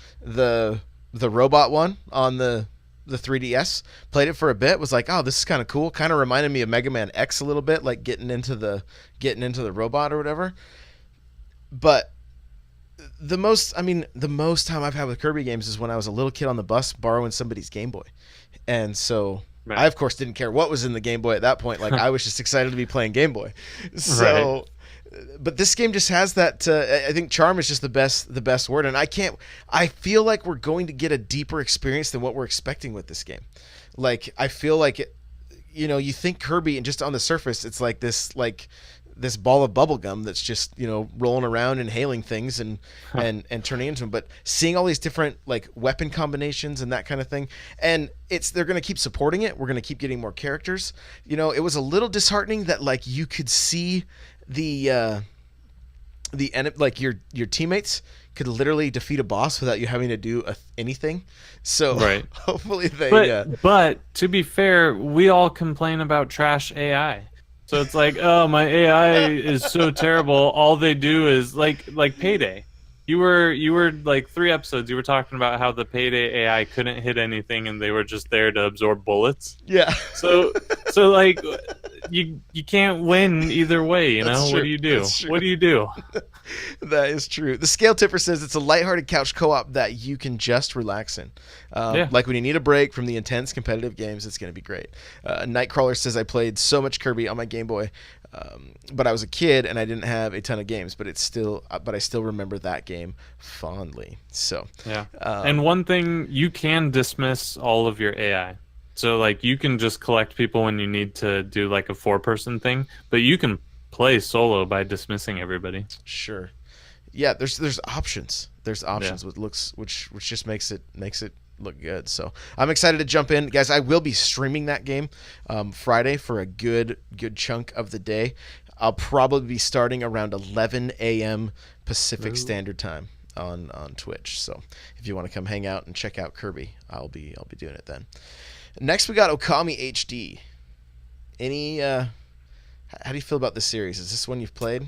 robot one on the 3DS. Played it for a bit. Was like, oh, this is kind of cool. Kind of reminded me of Mega Man X a little bit, like getting into the robot or whatever. But the most time I've had with Kirby games is when I was a little kid on the bus borrowing somebody's Game Boy, and so. Right. I of course didn't care what was in the Game Boy at that point. Like I was just excited to be playing Game Boy. So. Right. But this game just has that. I think charm is just the best word, and I feel like we're going to get a deeper experience than what we're expecting with this game. Like I feel like you think Kirby, and just on the surface, it's like this ball of bubble gum that's just rolling around and hailing things and turning into them. But seeing all these different like weapon combinations and that kind of thing, and they're going to keep supporting it. We're going to keep getting more characters. It was a little disheartening that like you could see the end, like your teammates could literally defeat a boss without you having to do anything. So right. Hopefully they. But to be fair, we all complain about trash AI. So it's like, oh, my AI is so terrible. All they do is like Payday. You were like 3 episodes. You were talking about how the Payday AI couldn't hit anything, and they were just there to absorb bullets. Yeah. So like, you can't win either way. What do you do? What do you do? That is true. The Scale Tipper says it's a lighthearted couch co-op that you can just relax in. Like when you need a break from the intense competitive games, it's going to be great. Nightcrawler says I played so much Kirby on my Game Boy, but I was a kid and I didn't have a ton of games. But I still remember that game fondly. So yeah. And one thing, you can dismiss all of your AI. So like you can just collect people when you need to do like a 4-person thing, but you can play solo by dismissing everybody. Sure. Yeah, there's options. There's options which just makes it look good. So I'm excited to jump in, guys. I will be streaming that game Friday for a good chunk of the day. I'll probably be starting around 11 a.m. Pacific Standard Time on Twitch. So if you want to come hang out and check out Kirby, I'll be doing it then. Next we got Okami HD. How do you feel about this series? Is this one you've played?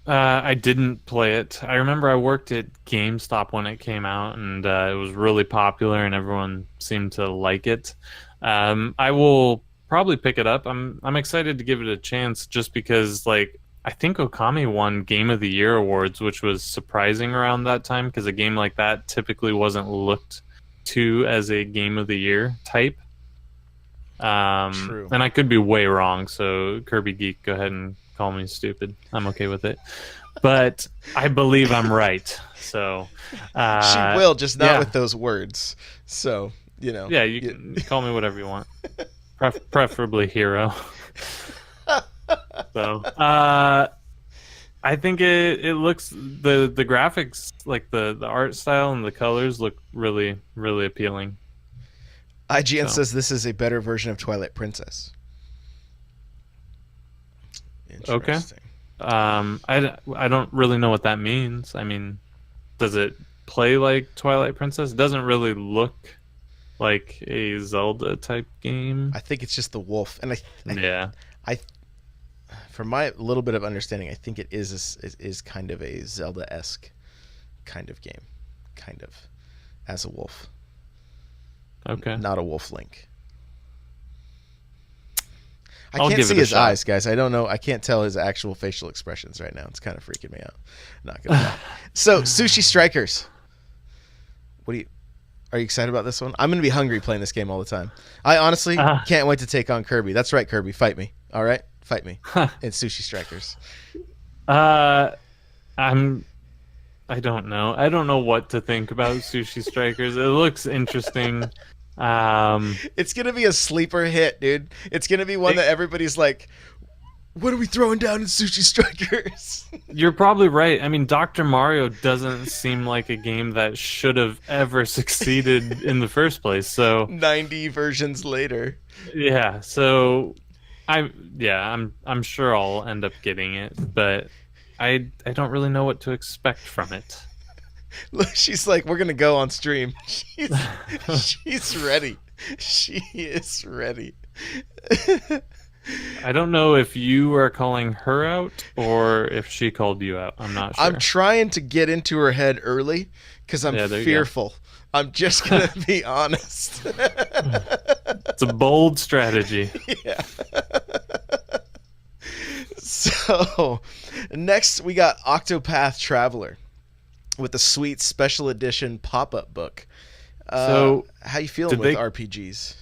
I didn't play it. I remember I worked at GameStop when it came out, and it was really popular, and everyone seemed to like it. I will probably pick it up. I'm excited to give it a chance, just because like I think Okami won Game of the Year awards, which was surprising around that time, because a game like that typically wasn't looked to as a Game of the Year type. True. And I could be way wrong, so Kirby Geek, go ahead and call me stupid. I'm okay with it. But I believe I'm right. So she will, just not with those words. So, Yeah, you can call me whatever you want. Preferably hero. So, I think it looks the graphics, like the art style and the colors look really really appealing. IGN So says this is a better version of Twilight Princess. okay. Interesting. I don't really know what that means. I mean, does it play like Twilight Princess? It doesn't really look like a Zelda type game. I think it's just the wolf, and Yeah. I from my little bit of understanding, I think it is kind of a Zelda-esque kind of game, kind of as a wolf, Okay. not a wolf link. I I'll can't give see it a his shot. eyes, guys. I don't know. I can't tell his actual facial expressions right now. It's kind of freaking me out. Not gonna lie. So, Sushi Strikers. What do you? Are you excited about this one? I'm gonna be hungry playing this game all the time. I honestly Uh, can't wait to take on Kirby. That's right, Kirby. Fight me. All right, fight me in Sushi Strikers. uh, I'm. I don't know. I don't know what to think about Sushi Strikers. It looks interesting. Um, It's gonna be a sleeper hit, dude. It's gonna be one it, that everybody's like, "What are we throwing down in Sushi Strikers?" you're probably right. I mean, Dr. Mario doesn't seem like a game that should have ever succeeded in the first place. So 90 versions later. yeah. So I'm sure I'll end up getting it, but I don't really know what to expect from it. Look, she's like, "We're gonna go on stream." She's ready. She is ready. I don't know if you are calling her out or if she called you out. I'm not I'm sure. trying to get into her head early because I'm Yeah, there you fearful. I'm just gonna be honest. go. It's a bold strategy. Yeah. So, next we got Octopath Traveler with a sweet special edition pop-up book. So, How you feeling did with they RPGs?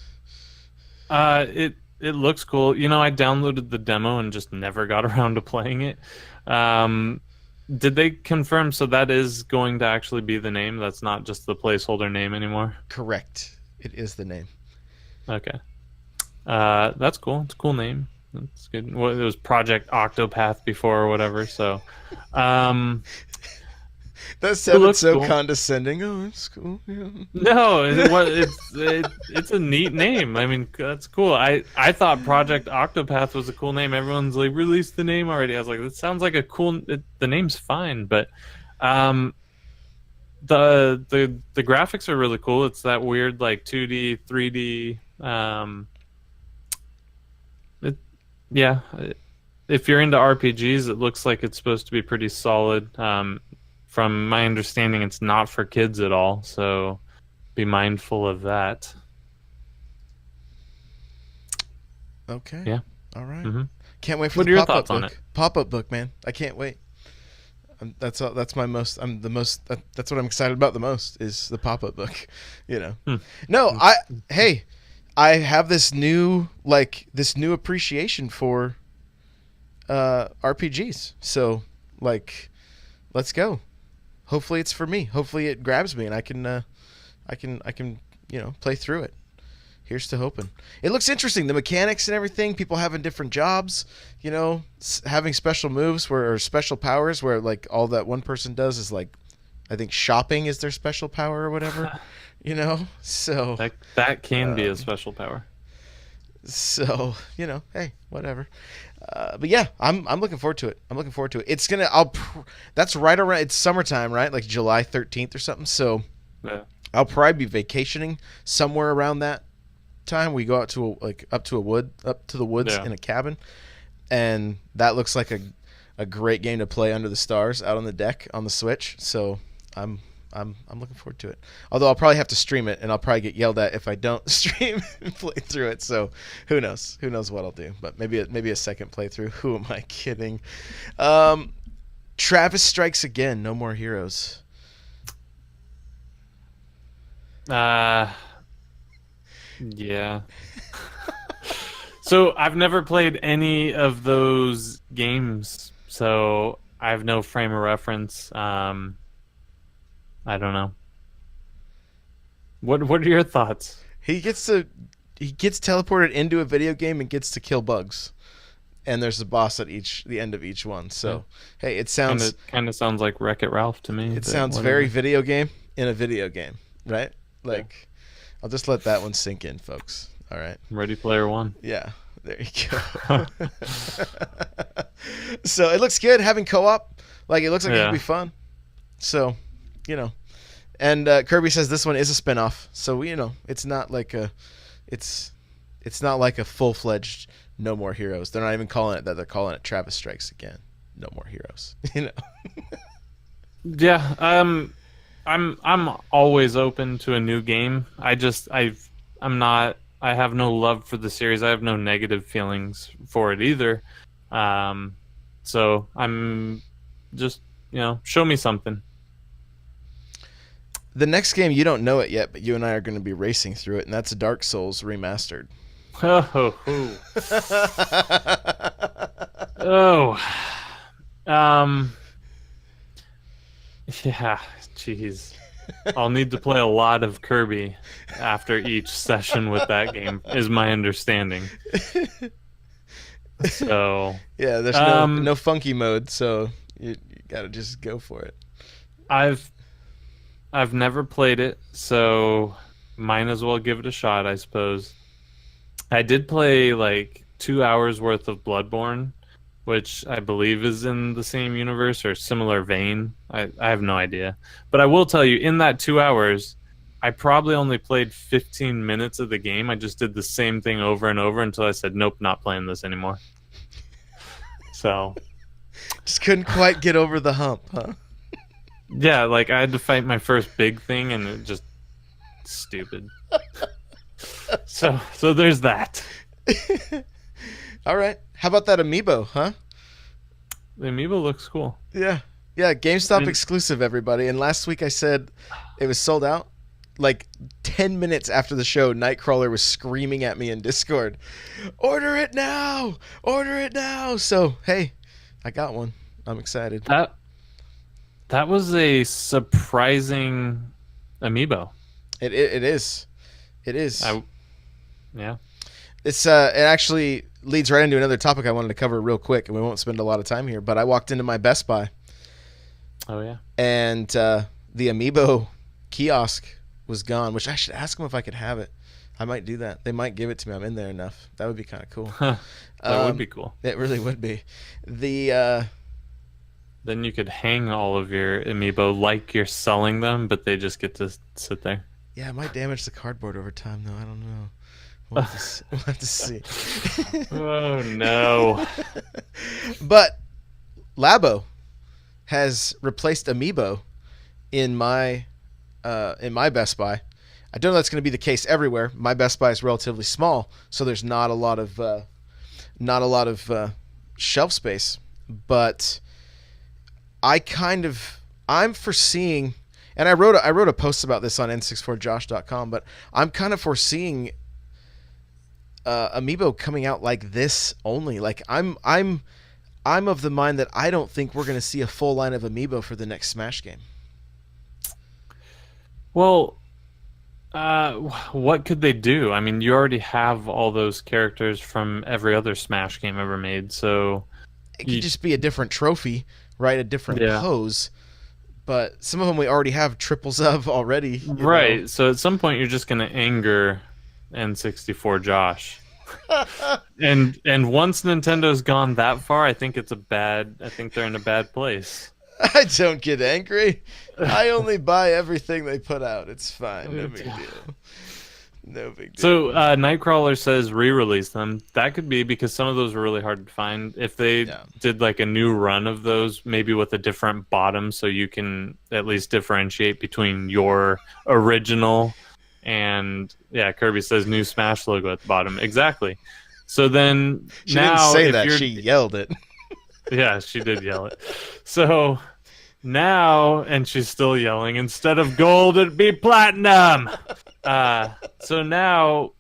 it looks cool. You know, I downloaded the demo and just never got around to playing it. Um, did they confirm so that is going to actually be the name? That's not just the placeholder name anymore. Correct. It is the name. Okay. That's cool. It's a cool name. That's good. Well, it was Project Octopath before or whatever. So, um, That it sounded looks so cool. condescending. Oh, it's cool. Yeah. No, it's a neat name. I mean, that's cool. I thought Project Octopath was a cool name. Everyone's like released the name already. I was like, that sounds like a cool. The name's fine, but um, the graphics are really cool. It's that weird like 2D, 3D. It, yeah. If you're into RPGs, it looks like it's supposed to be pretty solid. From my understanding, it's not for kids at all, so be mindful of that. Okay. Yeah. All right. hmm Can't wait for What the are your pop-up thoughts on it? book. Pop-up book, man. I can't wait. That's all, that's my most. That's what I'm excited about the most is the pop-up book. You know. Hmm. No, hey, I have this new appreciation for RPGs. So like, let's go. Hopefully it's for me. Hopefully it grabs me and I can play through it. Here's to hoping. It looks interesting. The mechanics and everything. People having different jobs. Having special moves or special powers where like all that one person does is like, I think shopping is their special power or whatever. So That can be a um, special power. hey, whatever. But yeah, I'm looking forward to it. I'm looking forward to it. It's gonna. That's right around. It's summertime, right? Like July 13th or something. So Yeah. I'll probably be vacationing somewhere around that time. We go out to up to the woods Yeah. in a cabin, and that looks like a great game to play under the stars out on the deck on the Switch. So I'm looking forward to it. Although I'll probably have to stream it, and I'll probably get yelled at if I don't stream and play through it. So who knows? Who knows what I'll do? But maybe a second playthrough. Who am I kidding? Travis Strikes Again. No More Heroes. Uh, yeah. So I've never played any of those games, so I have no frame of reference. I don't know. What are your thoughts? He gets teleported into a video game and gets to kill bugs. and there's a boss at the end of each one. Yeah. So hey, Kind of sounds like Wreck-It Ralph to me. it But sounds very whatever. video game in a video game, right? Yeah. Like, I'll just let that one sink in, folks. All right. Ready Player One. Yeah, there you go. So it looks good having co-op. Like, it looks like it could Yeah. be fun. So, you know, and Kirby says this one is a spin-off. So it's not like it's it's not like a full-fledged No More Heroes. They're not even calling it that. They're calling it Travis Strikes Again. No More Heroes. Yeah. I'm always open to a new game. I'm not. I have no love for the series. I have no negative feelings for it either. So I'm just show me something. The next game, you don't know it yet, but you and I are going to be racing through it, and that's Dark Souls Remastered. Oh. Um. Yeah. Jeez. I'll need to play a lot of Kirby after each session with that game, is my understanding. So Yeah, there's no funky mode, so you got to just go for it. I've never played it, so might as well give it a shot, I suppose. I did play like 2 hours worth of Bloodborne, which I believe is in the same universe or similar vein. I have no idea. But I will tell you, in that 2 hours, I probably only played 15 minutes of the game. I just did the same thing over and over until I said, nope, not playing this anymore. So, Just couldn't quite get over the hump, huh? yeah, like I had to fight my first big thing and it just stupid. So there's that. All right. How about that amiibo, huh? The amiibo looks cool. Yeah. Yeah, GameStop And- exclusive, everybody. And last week I said it was sold out. Like 10 minutes after the show, Nightcrawler was screaming at me in Discord, "Order it now! Order it now!" So, hey, I got one. I'm excited. That was a surprising amiibo. It is. It is. Yeah. It actually leads right into another topic I wanted to cover real quick, and we won't spend a lot of time here, but I walked into my Best Buy, Oh yeah. and the amiibo kiosk was gone, which I should ask them if I could have it. I might do that. They might give it to me. I'm in there enough. That would be kind of cool. That would be cool. It really would be. The Then you could hang all of your amiibo like you're selling them, but they just get to sit there. yeah, it might damage the cardboard over time, though. I don't know. We'll have to see. Oh no. But Labo has replaced amiibo in my Best Buy. I don't know that's going to be the case everywhere. My Best Buy is relatively small, so there's not a lot of shelf space. But I'm foreseeing, and I wrote a post about this on n64josh.com, but I'm kind of foreseeing amiibo coming out like this only. Like I'm of the mind that I don't think we're going to see a full line of amiibo for the next Smash game. Well, what could they do? I mean, you already have all those characters from every other Smash game ever made, so It could just be a different trophy, right? A different Yeah. pose. But some of them we already have triples of already. you right. So at some point, you're just gonna anger N64 Josh. And once Nintendo's gone that far, I think they're in a bad place. I don't get angry. I only buy everything they put out. It's fine. No big deal. No big deal. So Nightcrawler says re-release them. That could be because some of those were really hard to find. If they did like a new run of those, maybe with a different bottom, so you can at least differentiate between your original and Kirby says new Smash logo at the bottom. Exactly. So then She now didn't say if that. you're- She yelled it. Yeah, she did yell it. So now, and she's still yelling, instead of gold, it'd be platinum. So now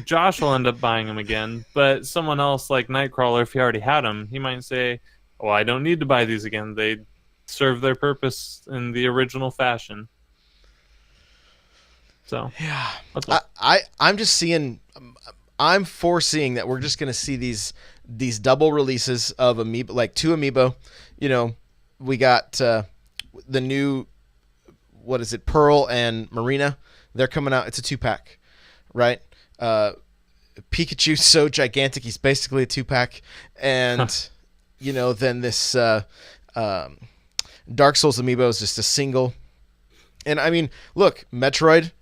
Josh will end up buying them again, but someone else like Nightcrawler, if he already had them, he might say, "Oh, I don't need to buy these again. They serve their purpose in the original fashion." So Yeah. that's all. I'm just seeing. I'm foreseeing that we're just going to see these these double releases of amiibo, like two amiibo. You know, we got the new, what is it, Pearl and Marina. They're coming out. It's a 2-pack, right? Pikachu's so gigantic, he's basically a 2-pack, and then this Dark Souls amiibo is just a single. And I mean, look, Metroid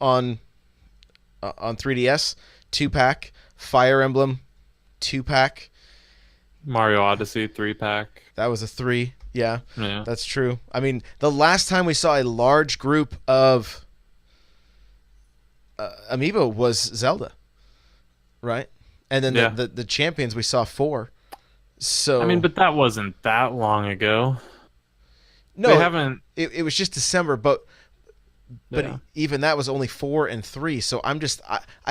on 3DS 2-pack, Fire Emblem 2-pack, Mario Odyssey 3-pack. that was a 3. Yeah, Yeah. that's true. I mean, the last time we saw a large group of amiibo was Zelda, right? And then Yeah. the champions we saw 4. So I mean, but that wasn't that long ago. no, They haven't. it was just December, but Yeah. even that was only 4 and 3. So I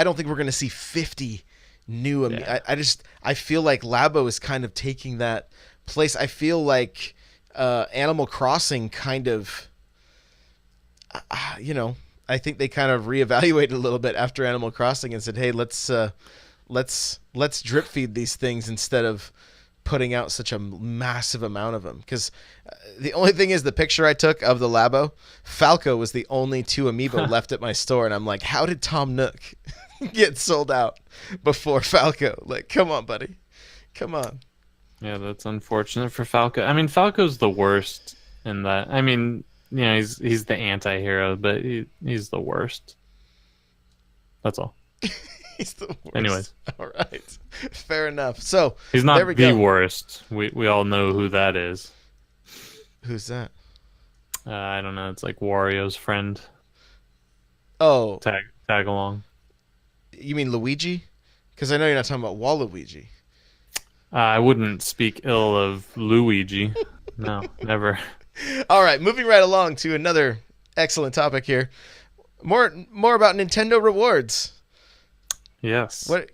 don't think we're going to see 50 new. Yeah. I feel like Labo is kind of taking that place. I feel like Animal Crossing kind of, I think they kind of reevaluated a little bit after Animal Crossing and said, hey, let's drip feed these things instead of putting out such a massive amount of them. Because the only thing is, the picture I took of the Labo, Falco was the only 2 amiibo left at my store, and I'm like, how did Tom Nook get sold out before Falco? Like, come on, buddy, come on. Yeah, that's unfortunate for Falco. I mean, Falco's the worst in that. I mean, he's the anti-hero, but he's the worst. That's all. He's the worst. Anyways. All right, fair enough. So He's not there we the go. worst. We all know who that is. Who's that? I don't know. It's like Wario's friend. Oh, Tag along. you mean Luigi? Because I know you're not talking about Waluigi. I wouldn't speak ill of Luigi. No, never. All right, moving right along to another excellent topic here. More about Nintendo rewards. Yes. What?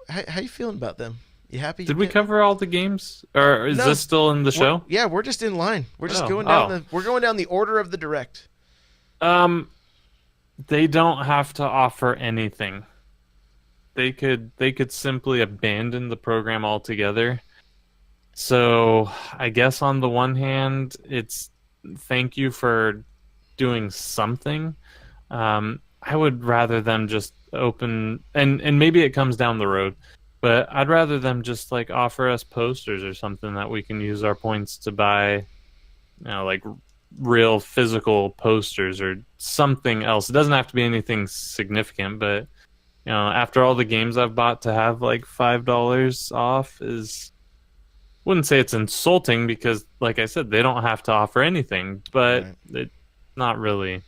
How you feeling about them? You happy? Did we cover all the games, or is this still in the show? Yeah, we're just in line. We're just Oh, going down oh. we're going down the order of the direct. They don't have to offer anything. They could simply abandon the program altogether. So I guess on the one hand, it's thank you for doing something. I would rather them just open, and maybe it comes down the road, but I'd rather them just like offer us posters or something that we can use our points to buy, like real physical posters or something else. It doesn't have to be anything significant, but after all the games I've bought, to have like $5 off wouldn't say it's insulting, because like I said, they don't have to offer anything, but Right. it's not really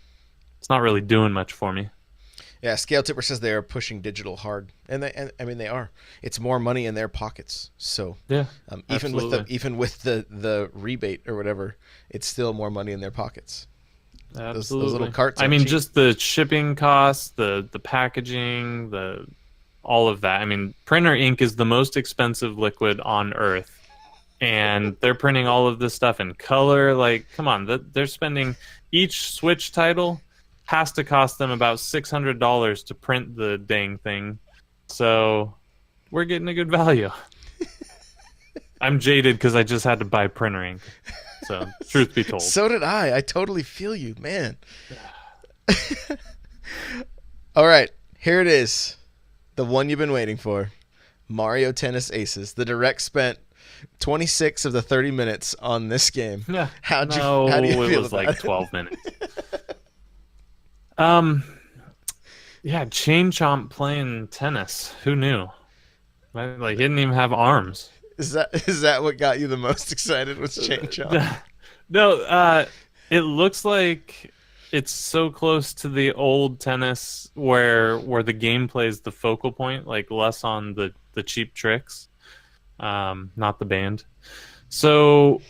doing much for me. Yeah, Scale Tipper says they are pushing digital hard, and I mean they are. It's more money in their pockets. So Yeah, even with the rebate or whatever, it's still more money in their pockets. absolutely. Those little carts. I aren't mean, cheap. just the shipping costs, the packaging, all of that. I mean, printer ink is the most expensive liquid on Earth, and they're printing all of this stuff in color. Like, come on, they're spending, each Switch title has to cost them about $600 to print the dang thing. So we're getting a good value. I'm jaded because I just had to buy printer ink. So truth be told. So did I. I totally feel you, man. All right, here it is. The one you've been waiting for. Mario Tennis Aces. The direct spent 26 of the 30 minutes on this game. Yeah. How do it you feel was about like it? 12 minutes. Yeah, Chain Chomp playing tennis. Who knew? Like, he didn't even have arms. Is that what got you the most excited? Was Chain Chomp? No, it looks like it's so close to the old tennis where the gameplay is the focal point, like less on the cheap tricks, not the band. So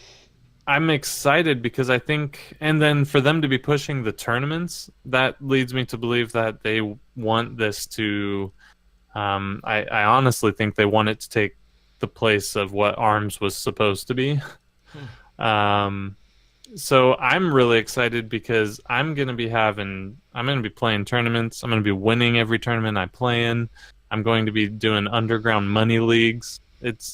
I'm excited because I think, and then for them to be pushing the tournaments, that leads me to believe that they want this to, I honestly think they want it to take the place of what ARMS was supposed to be. So I'm really excited because I'm going to be playing tournaments. I'm going to be winning every tournament I play in. I'm going to be doing underground money leagues.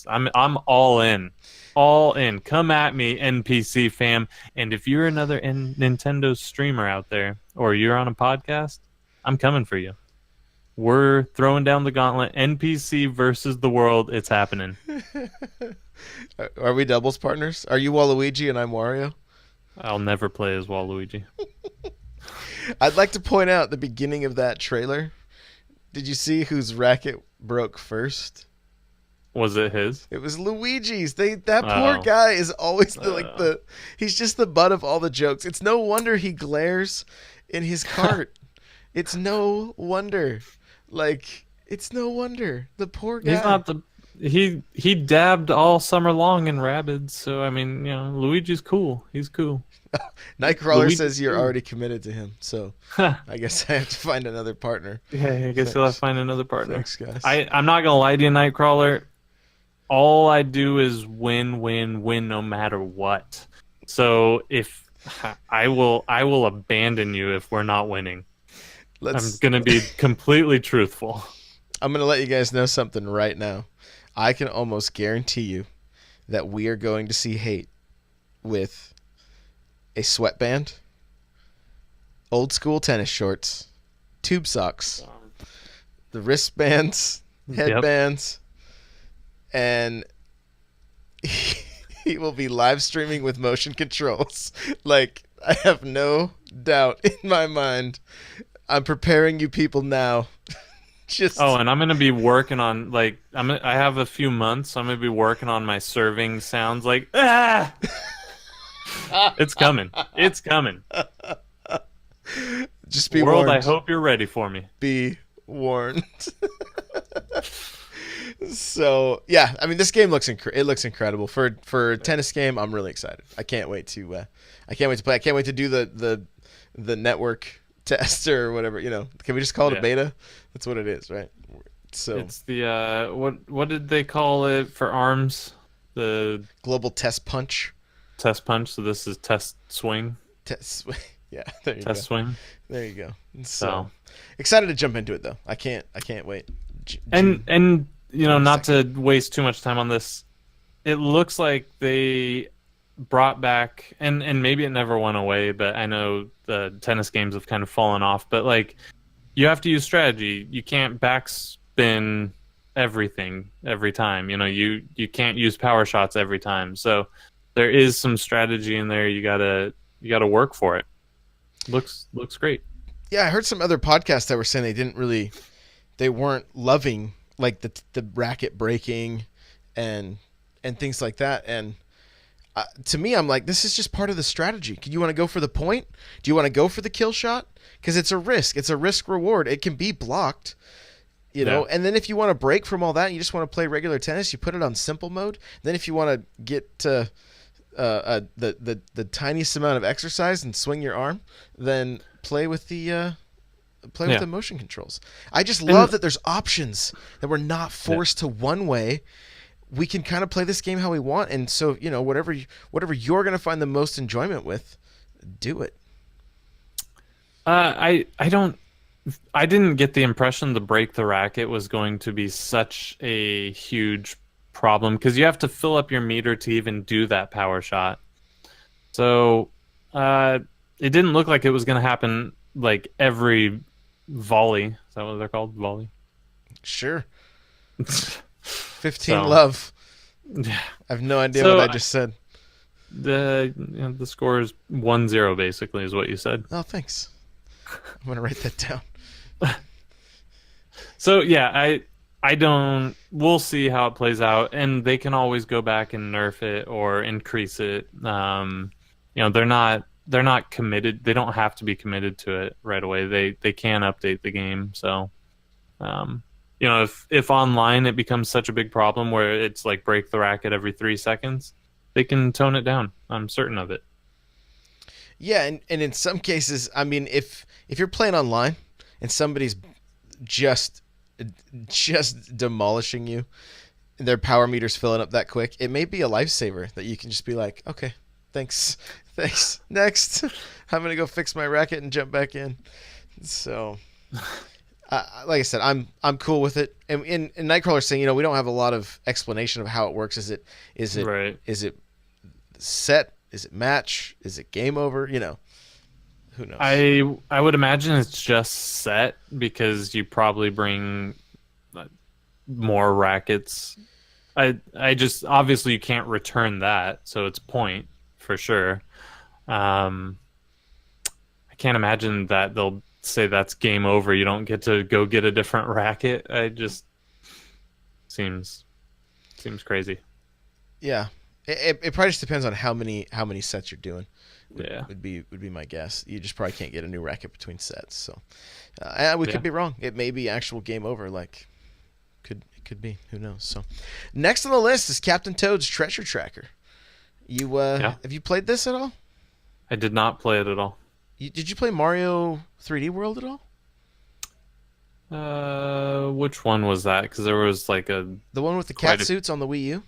I'm all in. All in. Come at me, NPC fam. And if you're another Nintendo streamer out there, or you're on a podcast, I'm coming for you. We're throwing down the gauntlet. NPC versus the world. It's happening. Are we doubles partners? Are you Waluigi and I'm Wario? I'll never play as Waluigi. I'd like to point out the beginning of that trailer. Did you see whose racket broke first? Was it his? It was Luigi's. That poor guy is always he's just the butt of all the jokes. It's no wonder he glares in his cart. It's no wonder. It's no wonder. The poor guy. He's not the he dabbed all summer long in Rabbids, so I mean, Luigi's cool. He's cool. Nightcrawler says you're already committed to him, so I guess I have to find another partner. Yeah, I guess you'll have to find another partner. Thanks, guys. I'm not gonna lie to you, Nightcrawler. All I do is win, no matter what. So if I will abandon you if we're not winning. I'm gonna be completely truthful. I'm gonna let you guys know something right now. I can almost guarantee you that we are going to see hate with a sweatband, old school tennis shorts, tube socks, the wristbands, headbands, and he will be live streaming with motion controls. I have no doubt in my mind. I'm preparing you people now. And I'm gonna be working on I have a few months. So I'm gonna be working on my serving sounds It's coming. It's coming. Just be warned. I hope you're ready for me. Be warned. So yeah, I mean, this game looks incredible for a tennis game. I'm really excited. I can't wait to play. I can't wait to do the network test or whatever. Can we just call it a beta? That's what it is, right? So it's the what did they call it for ARMS? The global test punch. Test punch. So this is test swing. Test swing. Yeah, there you go. Test swing. There you go. So excited to jump into it though. I can't wait. And not to waste too much time on this, it looks like they brought back and maybe it never went away, but I know the tennis games have kind of fallen off, but you have to use strategy. You can't backspin everything every time. You can't use power shots every time. So there is some strategy in there. You gotta work for it. Looks great. Yeah, I heard some other podcasts that were saying they weren't loving the racket breaking and things like that. And to me, I'm like, this is just part of the strategy. Do you want to go for the point? Do you want to go for the kill shot? Because it's a risk. It's a risk reward. It can be blocked, know. And then if you want to break from all that, and you just want to play regular tennis, you put it on simple mode. Then if you want to get to the tiniest amount of exercise and swing your arm, then play with the with the motion controls. I just love that there's options, that we're not forced to one way. We can kind of play this game how we want, and so whatever you're going to find the most enjoyment with, do it. I didn't get the impression the break the racket was going to be such a huge problem, because you have to fill up your meter to even do that power shot. So it didn't look like it was going to happen every volley. Is that what they're called? Volley? Sure. 15 love. I have no idea what I just said. The score is 1-0 basically is what you said. Oh, thanks. I'm going to write that down. So yeah, we'll see how it plays out, and they can always go back and nerf it or increase it. They're not committed. They don't have to be committed to it right away. They can update the game. So, if online it becomes such a big problem where it's break the racket every 3 seconds, they can tone it down. I'm certain of it. Yeah, and in some cases, I mean, if you're playing online and somebody's just demolishing you, their power meter's filling up that quick, it may be a lifesaver that you can just be like, okay, thanks, next. I'm gonna go fix my racket and jump back in. So Like I said, I'm cool with it. And Nightcrawler's saying, we don't have a lot of explanation of how it works. Is it Right. is it set? Is it match? Is it game over? Who knows? I would imagine it's just set because you probably bring more rackets. I just obviously you can't return that, so it's point for sure. I can't imagine that they'll say that's game over. You don't get to go get a different racket. I just seems crazy. Yeah, it probably just depends on how many sets you're doing. Yeah. Would be my guess. You just probably can't get a new racket between sets. So we could be wrong. It may be actual game over. Like it could be. Who knows? So next on the list is Captain Toad's Treasure Tracker. You have you played this at all? I did not play it at all. Did you play Mario 3D World at all? Which one was that? Because there was like the one with the cat suits on the Wii U.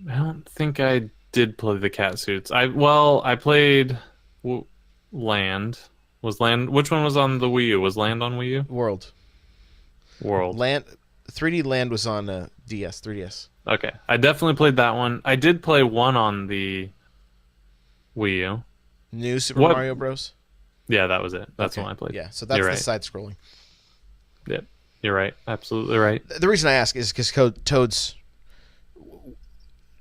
I don't think I did play the cat suits. I played Land. Was Land? Which one was on the Wii U? Was Land on Wii U? World. Land. 3D Land was on 3DS. Okay, I definitely played that one. I did play one on the Wii U. New Super Mario Bros. Yeah, that was it. That's the one I played. Yeah, so that's the side-scrolling. Yep, you're right. Absolutely right. The reason I ask is because Toad's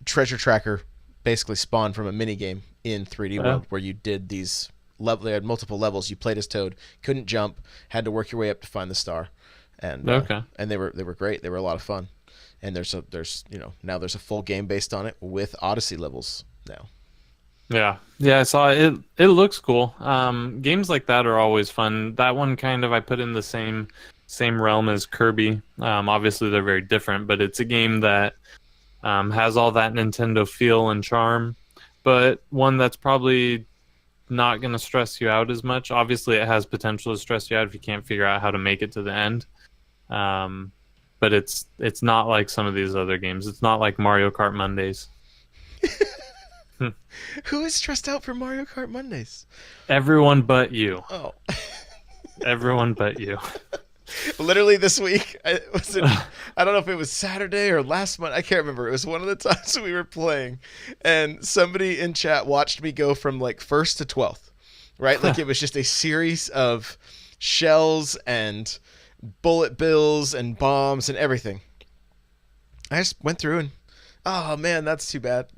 Treasure Tracker basically spawned from a mini game in 3D World where you did these they had multiple levels. You played as Toad, couldn't jump, had to work your way up to find the star, and and they were great. They were a lot of fun. And there's now there's a full game based on it with Odyssey levels now. Yeah, I saw it. It looks cool. Games like that are always fun. That one I put in the same realm as Kirby. Obviously they're very different, but it's a game that has all that Nintendo feel and charm, but one that's probably not going to stress you out as much. Obviously it has potential to stress you out if you can't figure out how to make it to the end. But it's not like some of these other games. It's not like Mario Kart Mondays. Who is stressed out for Mario Kart Mondays? Everyone but you. Oh. Everyone but you. Literally this week, I don't know if it was Saturday or last month. I can't remember. It was one of the times we were playing, and somebody in chat watched me go from like 1st to 12th, right? Like it was just a series of shells and bullet bills and bombs and everything. I just went through and, oh man, that's too bad,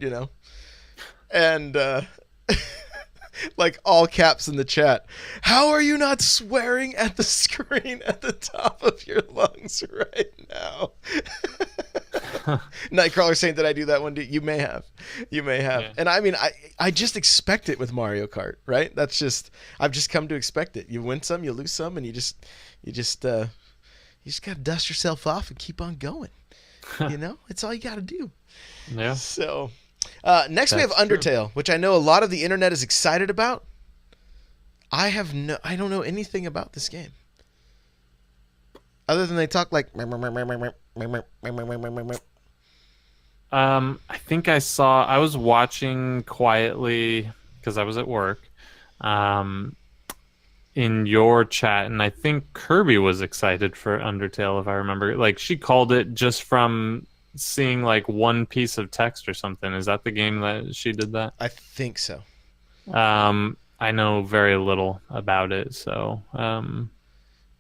And like all caps in the chat, how are you not swearing at the screen at the top of your lungs right now? Nightcrawler saying, did I do that one? You may have. Yeah. And I mean, I just expect it with Mario Kart, right? I've just come to expect it. You win some, you lose some, and you just gotta dust yourself off and keep on going. It's all you gotta do. Yeah. So next we have Undertale, which I know a lot of the internet is excited about. I don't know anything about this game. Other than they talk like I think I was watching quietly because I was at work in your chat, and I think Kirby was excited for Undertale, if I remember. Like she called it just from seeing like one piece of text or something. Is that the game that she did that? I think so. I know very little about it, so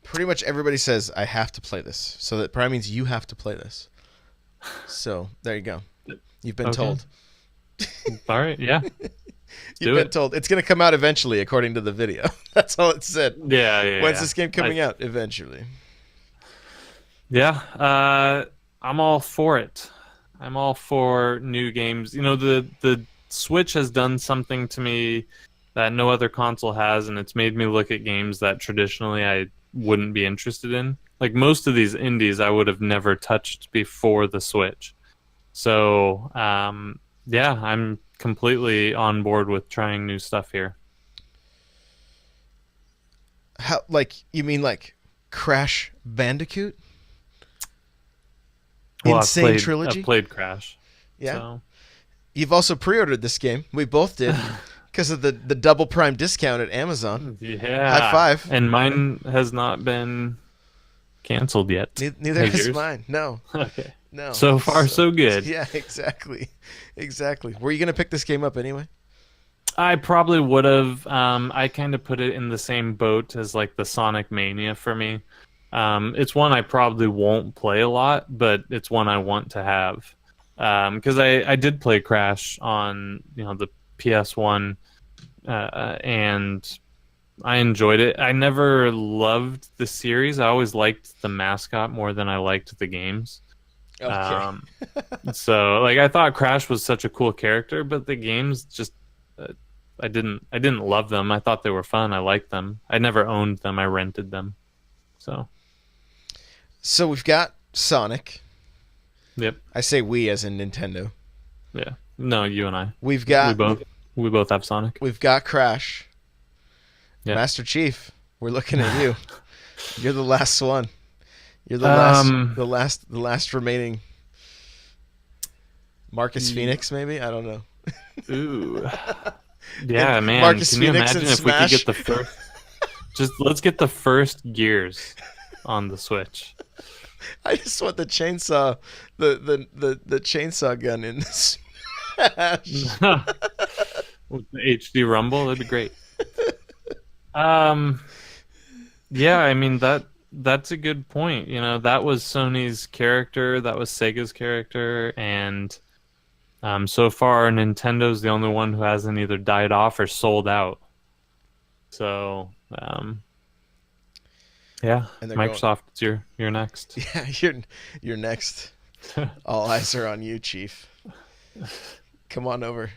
pretty much everybody says I have to play this, so that probably means you have to play this. So there you go. You've been told. All right, yeah. You've been told. It's going to come out eventually, according to the video. That's all it said. Yeah. When's this game coming out? Eventually. Yeah, I'm all for it. I'm all for new games. The Switch has done something to me that no other console has, and it's made me look at games that traditionally I wouldn't be interested in. Like most of these indies I would have never touched before the Switch. So, yeah, I'm completely on board with trying new stuff here. How, you mean like Crash Bandicoot? Well, Insane Trilogy? I've played Crash. Yeah. So. You've also pre-ordered this game. We both did. because of the double prime discount at Amazon. High Yeah. five. And mine has not been canceled yet. Neither Has is yours? mine. No, Okay. no. So far, so good. Yeah, exactly, exactly. Were you gonna pick this game up anyway? I probably would have. I kind of put it in the same boat as like the Sonic Mania for me. It's one I probably won't play a lot, but it's one I want to have. Because I did play Crash on the PS1, and I enjoyed it. I never loved the series. I always liked the mascot more than I liked the games. Okay. So like I thought Crash was such a cool character, but the games just I didn't love them. I thought they were fun. I liked them. I never owned them. I rented them. So So we've got Sonic. yep, I say we as in Nintendo. yeah. No, you and I. We've got We both have Sonic. we've got Crash. Yeah. Master Chief. We're looking at you. You're the last one. You're the last remaining Marcus Phoenix, maybe? I don't know. Ooh. Yeah, man. Marcus Can you Phoenix imagine and if we could Smash? get the first? Let's get the first Gears on the Switch. I just want the chainsaw, the chainsaw gun in this Smash. With the HD Rumble, that'd be great. Yeah, I mean that's a good point. That was Sony's character, that was Sega's character, and so far Nintendo's the only one who hasn't either died off or sold out. So, yeah, And they're Microsoft, it's your next. Yeah, you're next. All eyes are on you, Chief. Come on over.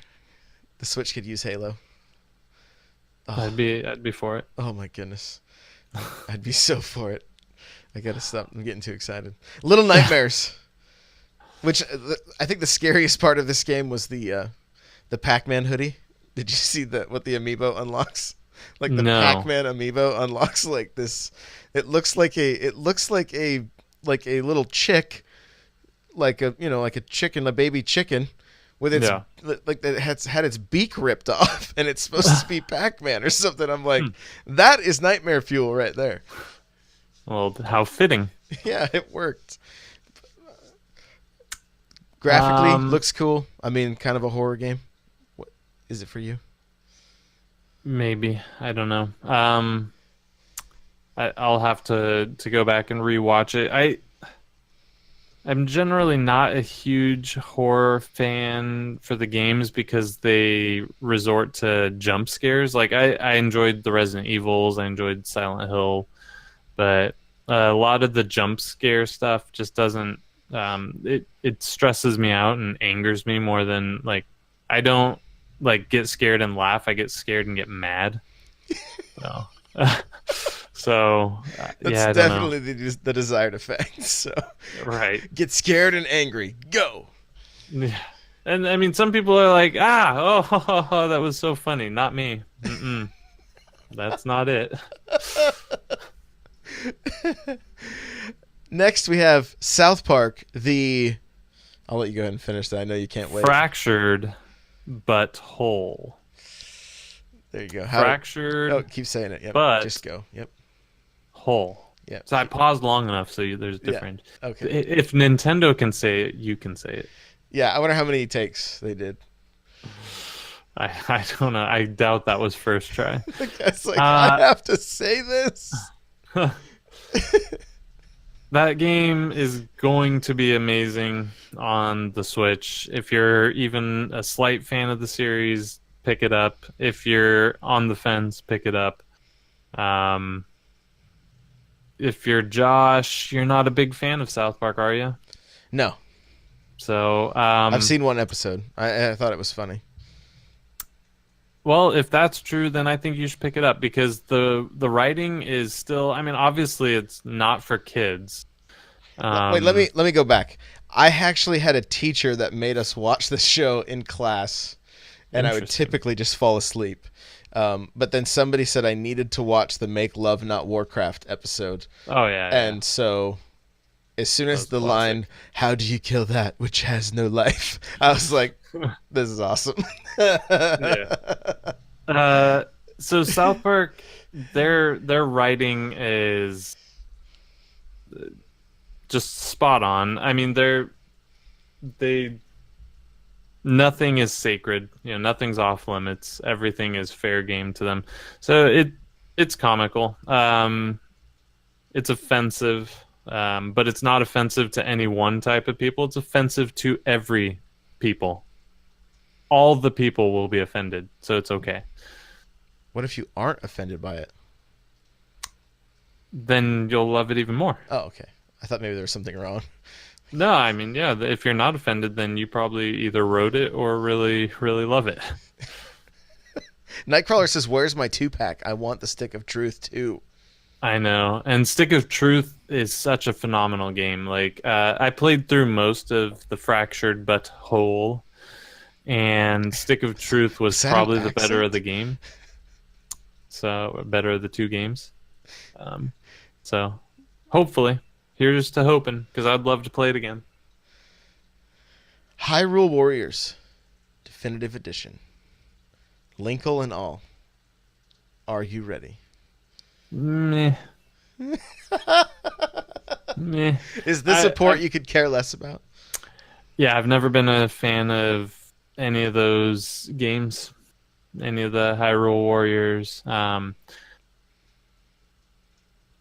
The Switch could use Halo. Oh, I'd be for it. oh my goodness. I'd be so for it. I gotta stop. I'm getting too excited. Little Nightmares. Which I think the scariest part of this game was the Pac-Man hoodie. Did you see what the amiibo unlocks? Like the No. Pac-Man amiibo unlocks like this. It looks like a little chick, like a chicken, a baby chicken, with its Yeah. like that had its beak ripped off, and it's supposed to be Pac-Man or something. I'm like, that is nightmare fuel right there. Well, how fitting. Yeah, it worked. Graphically, Um, looks cool. I mean, kind of a horror game. What is it for you? Maybe. I don't know. I'll have to go back and rewatch it. I'm generally not a huge horror fan for the games because they resort to jump scares. Like I enjoyed the Resident Evils, I enjoyed Silent Hill, but a lot of the jump scare stuff just doesn't. It stresses me out and angers me more than like I don't like get scared and laugh. I get scared and get mad. So, That's yeah, I don't know. definitely the desired effect. So Right. get scared and angry. Go. Yeah. And I mean, some people are like, oh, that was so funny. Not me. Mm-mm. That's not it. Next, we have South Park. I'll let you go ahead and finish that. I know you can't wait. Fractured but whole. There you go. Fractured Oh, keep saying it. Yep. but Just go. Yep. whole. Yep. So I paused long enough so there's different. Okay. If Nintendo can say it, you can say it. Yeah, I wonder how many takes they did. I don't know. I doubt that was first try. The guy's like, I have to say this. That game is going to be amazing on the Switch. If you're even a slight fan of the series, pick it up. If you're on the fence, pick it up. If you're Josh, you're not a big fan of South Park, are you? No, So, I've seen one episode. I thought it was funny. well, if that's true, then I think you should pick it up because the writing is still. I mean, obviously, it's not for kids. Wait, let me go back. I actually had a teacher that made us watch the show in class, and I would Interesting. typically just fall asleep. But then somebody said I needed to watch the Make Love Not Warcraft episode, Oh yeah, yeah. and so as soon as That's the classic. line "How do you kill that which has no life?" I was like, "This is awesome." Yeah. Uh, so South Park, their writing is just spot on. I mean, they nothing is sacred. Nothing's off limits. Everything is fair game to them. So it's comical. It's offensive, but it's not offensive to any one type of people. It's offensive to every people. All the people will be offended, so it's okay. What if you aren't offended by it? Then you'll love it even more. Oh, okay. I thought maybe there was something wrong. No, I mean, yeah, if you're not offended, then you probably either wrote it or really, really love it. Nightcrawler says, "Where's my 2-pack? I want the stick of truth too." I know. And Stick of Truth is such a phenomenal game. Like, I played through most of the Fractured But Whole, and Stick of Truth was Was that an probably the better of accent? the game. So, better of the two games. Um, so, hopefully, here's to hoping, because I'd love to play it again. Hyrule Warriors Definitive Edition. Linkle and all. Are you ready? Meh, meh. Is this a I, port I, you could care less about? yeah, I've never been a fan of any of those games, any of the Hyrule Warriors.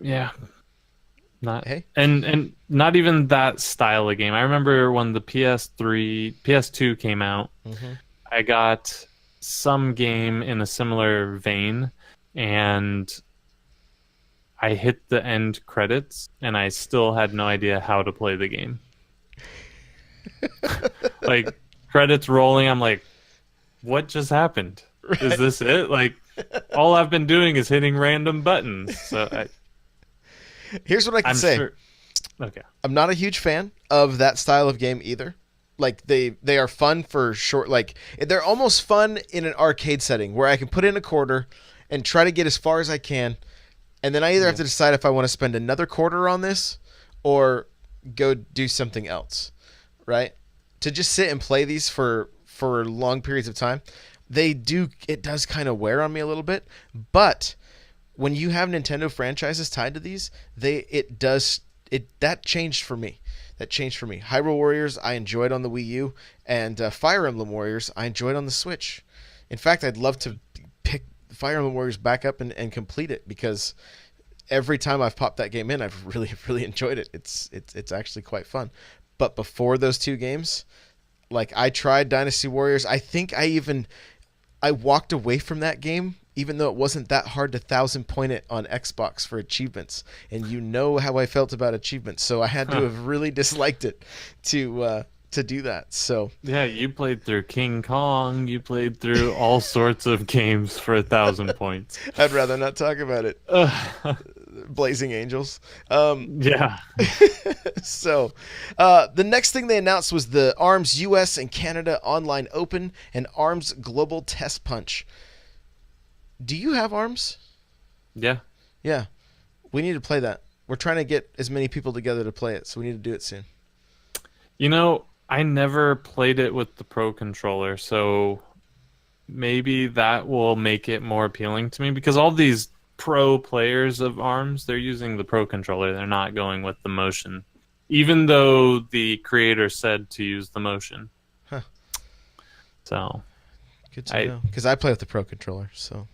Yeah, not Hey. and not even that style of game. I remember when the PS3, PS2 came out, Mm-hmm. I got some game in a similar vein, and I hit the end credits, and I still had no idea how to play the game. Like, credits rolling, I'm like, what just happened? Is Right. this it? Like, all I've been doing is hitting random buttons. So Here's what I can I'm say. sure. Okay. I'm not a huge fan of that style of game either. Like they are fun for short, like they're almost fun in an arcade setting where I can put in a quarter and try to get as far as I can, and then I either have Yeah. to decide if I want to spend another quarter on this or go do something else, right? To just sit and play these for long periods of time, it does kind of wear on me a little bit, but when you have Nintendo franchises tied to these, it does it that changed for me. That changed for me. Hyrule Warriors I enjoyed on the Wii U, and Fire Emblem Warriors I enjoyed on the Switch. In fact, I'd love to pick Fire Emblem Warriors back up and complete it because every time I've popped that game in, I've really enjoyed it. It's actually quite fun. But before those two games, like I tried Dynasty Warriors. I think I walked away from that game, even though it wasn't that hard to 1,000 point it on Xbox for achievements. And you know how I felt about achievements, so I had to Huh. have really disliked it to do that. So Yeah, you played through King Kong. You played through all sorts of games for 1,000 points. I'd rather not talk about it. Ugh. Blazing Angels. Um, Yeah. so the next thing they announced was the ARMS US and Canada Online Open and ARMS Global Test Punch. Do you have ARMS? Yeah. Yeah, we need to play that. We're trying to get as many people together to play it, so we need to do it soon. I never played it with the Pro controller, so maybe that will make it more appealing to me because all these pro players of ARMS, they're using the Pro controller. They're not going with the motion, even though the creator said to use the motion. Huh. So Good to I know. Because I play with the Pro controller. So,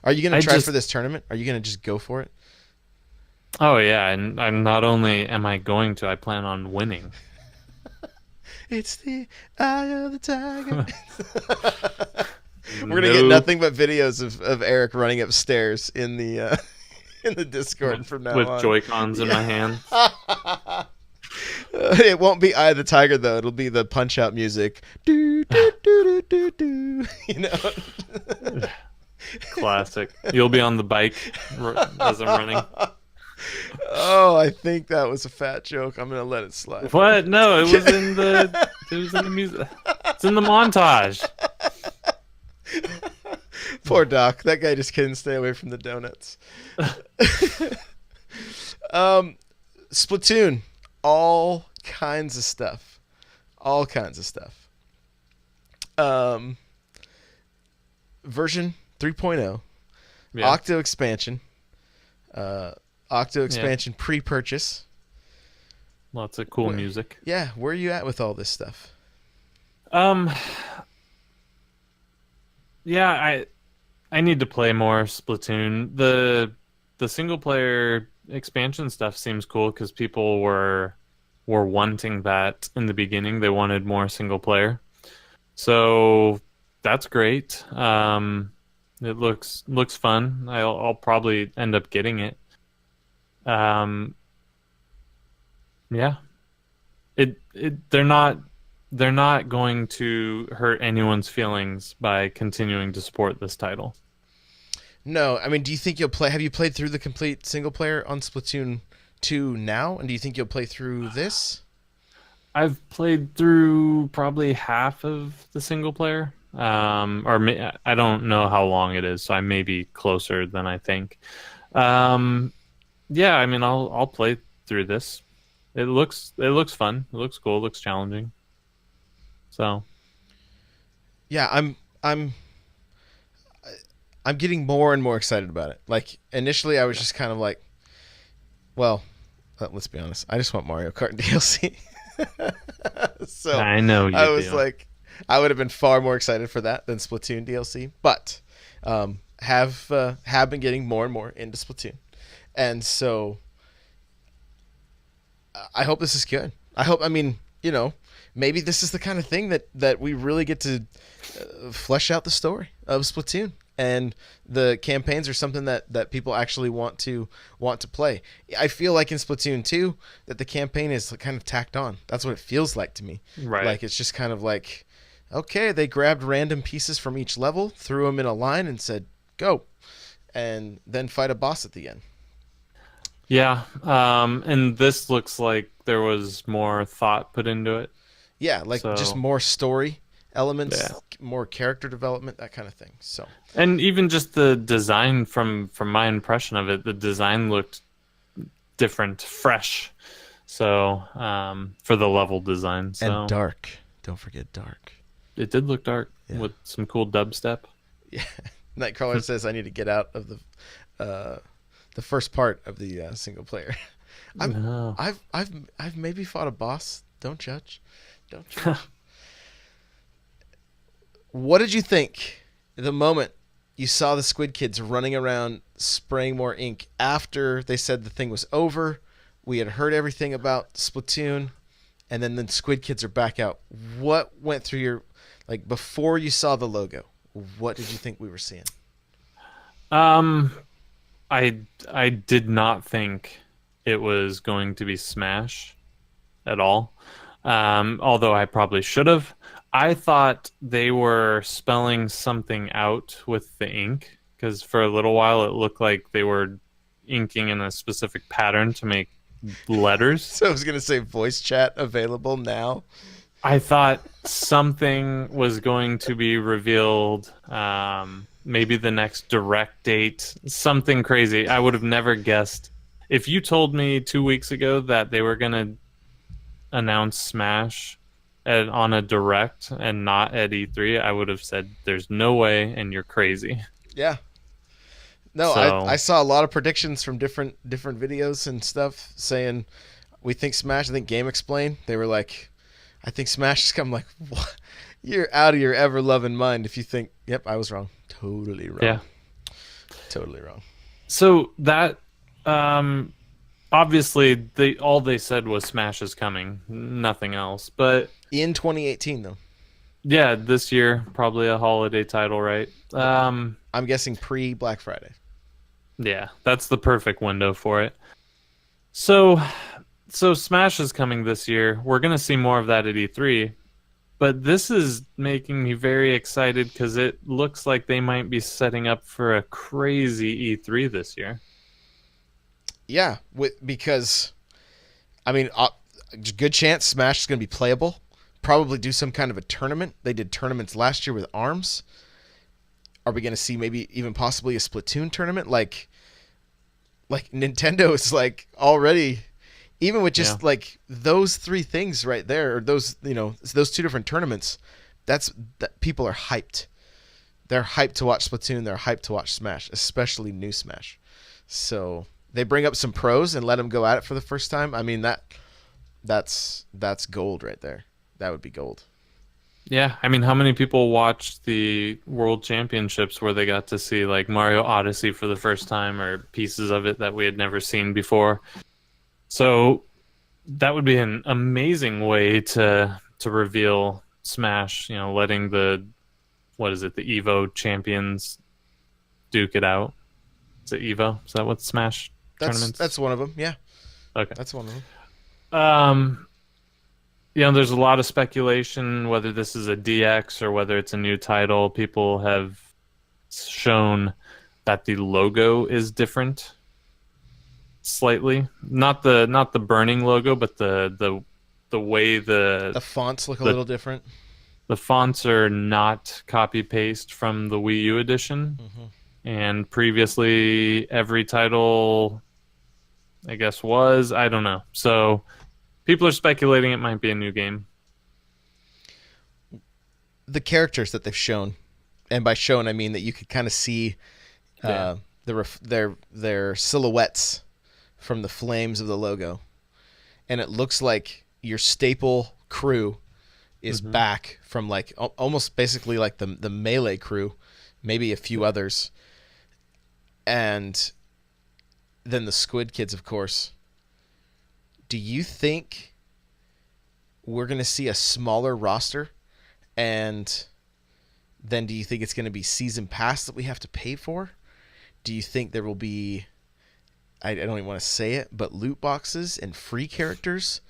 are you gonna I try for just this tournament? Are you gonna just go for it? oh yeah, and I'm not only am I going to, I plan on winning. It's the eye of the tiger. We're gonna get Nope. nothing but videos of Eric running upstairs in the in the Discord from now With on. Joy-Cons in my hand. Yeah. It won't be Eye of the Tiger though. It'll be the Punch Out music. Do do do do do do. You know. Classic. You'll be on the bike as I'm running. Oh, I think that was a fat joke. I'm gonna let it slide. What? No, it was in the music. It's in the montage. Poor Doc. That guy just couldn't stay away from the donuts. Splatoon. All kinds of stuff. All kinds of stuff. Um, version 3.0, Yeah. Octo expansion, uh, Octo Yeah. expansion pre-purchase. Lots of cool Where, music. yeah, where are you at with all this stuff? Um, yeah, I need to play more Splatoon. The single player expansion stuff seems cool because people were wanting that in the beginning. They wanted more single player. So that's great. It looks fun. I'll probably end up getting it. Um, yeah. They're not going to hurt anyone's feelings by continuing to support this title. No, I mean, do you think you'll play? Have you played through the complete single player on Splatoon 2 now? And do you think you'll play through this? I've played through probably half of the single player. I don't know how long it is, so I may be closer than I think. Um, yeah, I mean, I'll play through this. It looks fun. It looks cool. It looks challenging. So Yeah, I'm getting more and more excited about it. Like initially, I was just kind of like, well, let's be honest. I just want Mario Kart DLC. So I know I you was do. like, I would have been far more excited for that than Splatoon DLC. But have been getting more and more into Splatoon, and so I hope this is good. I hope. I mean, maybe this is the kind of thing that we really get to flesh out the story of Splatoon, and the campaigns are something that people actually want to play. I feel like in Splatoon 2 that the campaign is kind of tacked on. That's what it feels like to me. Right. Like it's just kind of like, okay, they grabbed random pieces from each level, threw them in a line, and said go, and then fight a boss at the end. Yeah. And this looks like there was more thought put into it. Yeah, like just So more story elements, yeah. more character development, that kind of thing. So And even just the design from my impression of it, the design looked different, fresh. So, for the level design. and So dark. Don't forget dark. it did look dark Yeah. with some cool dubstep. Yeah. Nightcrawler says I need to get out of the first part of the single player. I'm No. I've maybe fought a boss. Don't judge. Don't judge. What did you think the moment you saw the Squid Kids running around spraying more ink after they said the thing was over? We had heard everything about Splatoon, and then the Squid Kids are back out. What went through your, like, before you saw the logo? What did you think we were seeing? Um, I did not think it was going to be Smash at all. Although I probably should have. I thought they were spelling something out with the ink because for a little while it looked like they were inking in a specific pattern to make letters. So I was gonna say voice chat available now. I thought something was going to be revealed. Maybe the next direct date, something crazy. I would have never guessed. If you told me 2 weeks ago that they were going to announce Smash on a direct and not at E3, I would have said, "There's no way," and you're crazy. Yeah. No, I So saw a lot of predictions from different videos and stuff saying we think Smash. I think Game Explain. They were like, I think Smash is coming. Like, what? You're out of your ever loving mind if you think. Yep, I was wrong. Totally wrong. yeah. Totally wrong. So that obviously they said was Smash is coming, nothing else. But In 2018 though. yeah, this year probably a holiday title, right? I'm guessing pre Black Friday. Yeah, that's the perfect window for it. So Smash is coming this year. We're gonna see more of that at E3. But this is making me very excited because it looks like they might be setting up for a crazy E3 this year. Yeah, because I mean, good chance Smash is going to be playable. Probably do some kind of a tournament. They did tournaments last year with ARMS. Are we going to see maybe even possibly a Splatoon tournament? Like Nintendo is like already, even with just Yeah. like those three things right there, or those those two different tournaments, that people are hyped. they're hyped to watch Splatoon. They're hyped to watch Smash, especially new Smash. So they bring up some pros and let them go at it for the first time. I mean that's gold right there. That would be gold. Yeah, I mean, how many people watched the World Championships where they got to see like Mario Odyssey for the first time or pieces of it that we had never seen before? So that would be an amazing way to reveal Smash, letting the what is it, the Evo champions duke it out. Is it Evo? Is that what Smash tournaments? That's one of them. Yeah. Okay. That's one of them. There's a lot of speculation whether this is a DX or whether it's a new title. People have shown that the logo is different slightly. Not the burning logo, but the way The fonts look a little different. the fonts are not copy paste from the Wii U edition. Mm-hmm. And previously every title I guess was, I don't know. So people are speculating it might be a new game. The characters that they've shown, and by shown I mean that you could kind of see their silhouettes from the flames of the logo, and it looks like your staple crew is back from like almost basically like the Melee crew, maybe a few others, and then the Squid Kids, of course. Do you think we're going to see a smaller roster? And then do you think it's going to be season pass that we have to pay for? Do you think there will be, I don't even want to say it, but loot boxes and free characters?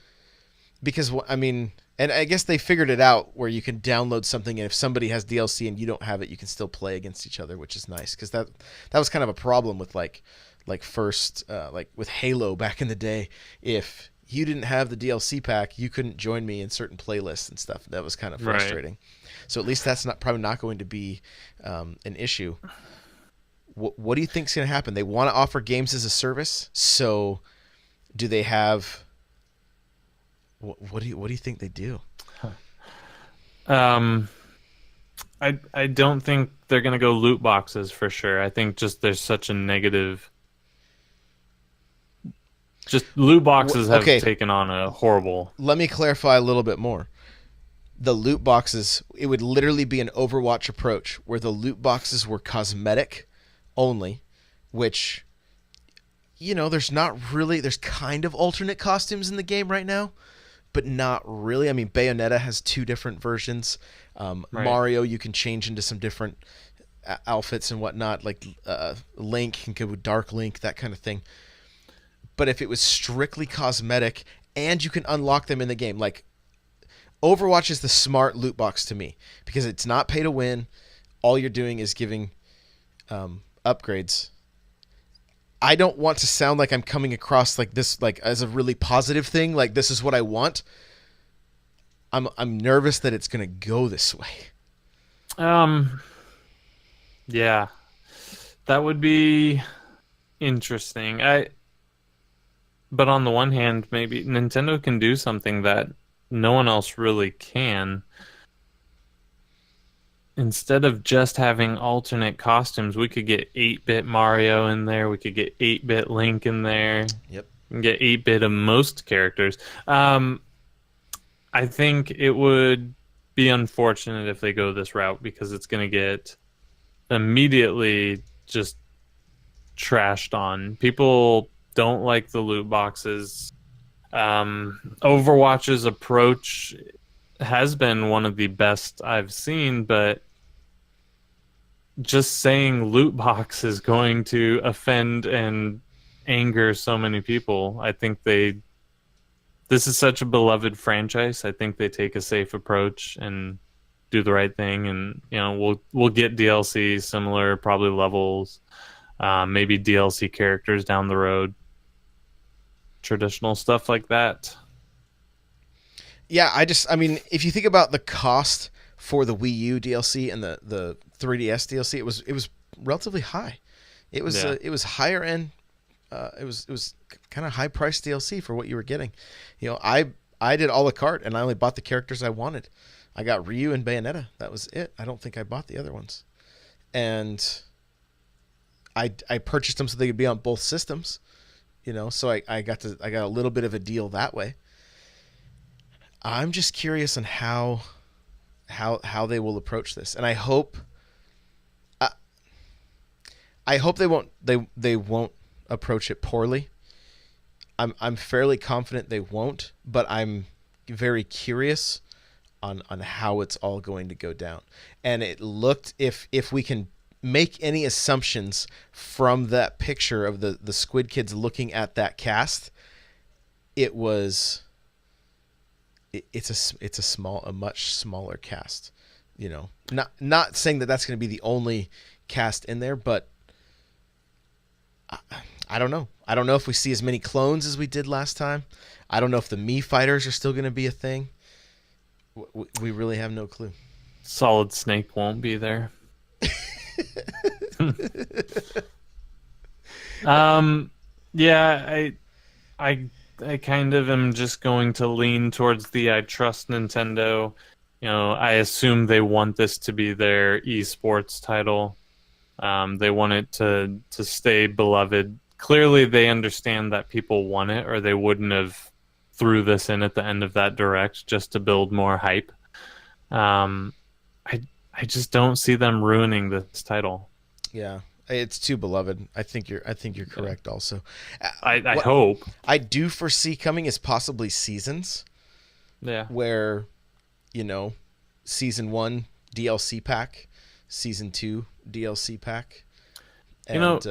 Because, I mean, and I guess they figured it out where you can download something, and if somebody has DLC and you don't have it, you can still play against each other, which is nice. Because that was kind of a problem with like with Halo back in the day. If you didn't have the DLC pack, you couldn't join me in certain playlists and stuff. That was kind of frustrating. Right. So at least that's probably not going to be an issue. What do you think is going to happen? They want to offer games as a service. So do they have? What do you think they do? I don't think they're going to go loot boxes for sure. I think just there's such a negative. Just loot boxes have taken on a horrible... Let me clarify a little bit more. The loot boxes, it would literally be an Overwatch approach where the loot boxes were cosmetic only, which, there's kind of alternate costumes in the game right now, but not really. I mean, Bayonetta has 2 different versions. Right. Mario, you can change into some different outfits and whatnot, like Link can go with Dark Link, that kind of thing. But if it was strictly cosmetic and you can unlock them in the game, like Overwatch is the smart loot box to me because it's not pay to win. All you're doing is giving upgrades. I don't want to sound like I'm coming across like this, like as a really positive thing. Like this is what I want. I'm nervous that it's going to go this way. Yeah, that would be interesting. But on the one hand, maybe Nintendo can do something that no one else really can. Instead of just having alternate costumes, we could get 8-bit Mario in there. We could get 8-bit Link in there. Yep. And get 8-bit of most characters. I think it would be unfortunate if they go this route because it's going to get immediately just trashed on. People don't like the loot boxes. Overwatch's approach has been one of the best I've seen, but just saying loot box is going to offend and anger so many people. I think this is such a beloved franchise. I think they take a safe approach and do the right thing, and we'll get DLC similar, probably levels, maybe DLC characters down the road. Traditional stuff like that. Yeah, I mean, if you think about the cost for the Wii U DLC and the 3DS DLC, it was relatively high. It was higher end. It was kind of high priced DLC for what you were getting. I did a la carte and I only bought the characters I wanted. I got Ryu and Bayonetta. That was it. I don't think I bought the other ones. and I purchased them so they could be on both systems. So I got a little bit of a deal that way. I'm just curious on how they will approach this, and I hope they won't approach it poorly. I'm fairly confident they won't, but I'm very curious on how it's all going to go down. And it looked, if we can make any assumptions from that picture of the Squid Kids looking at that cast, it was it's a much smaller cast. Not saying that that's going to be the only cast in there, but I don't know. I don't know if we see as many clones as we did last time. I don't know if the Mii fighters are still going to be a thing. We really have no clue. Solid Snake won't be there. Yeah, I kind of am just going to lean towards the I trust Nintendo. I assume they want this to be their esports title. They want it to stay beloved. Clearly, they understand that people want it, or they wouldn't have threw this in at the end of that direct just to build more hype. I just don't see them ruining this title. Yeah, it's too beloved. I think you're correct. Yeah. Also, I hope I do foresee coming is possibly seasons. Yeah, where, season 1 DLC pack, season 2 DLC pack, and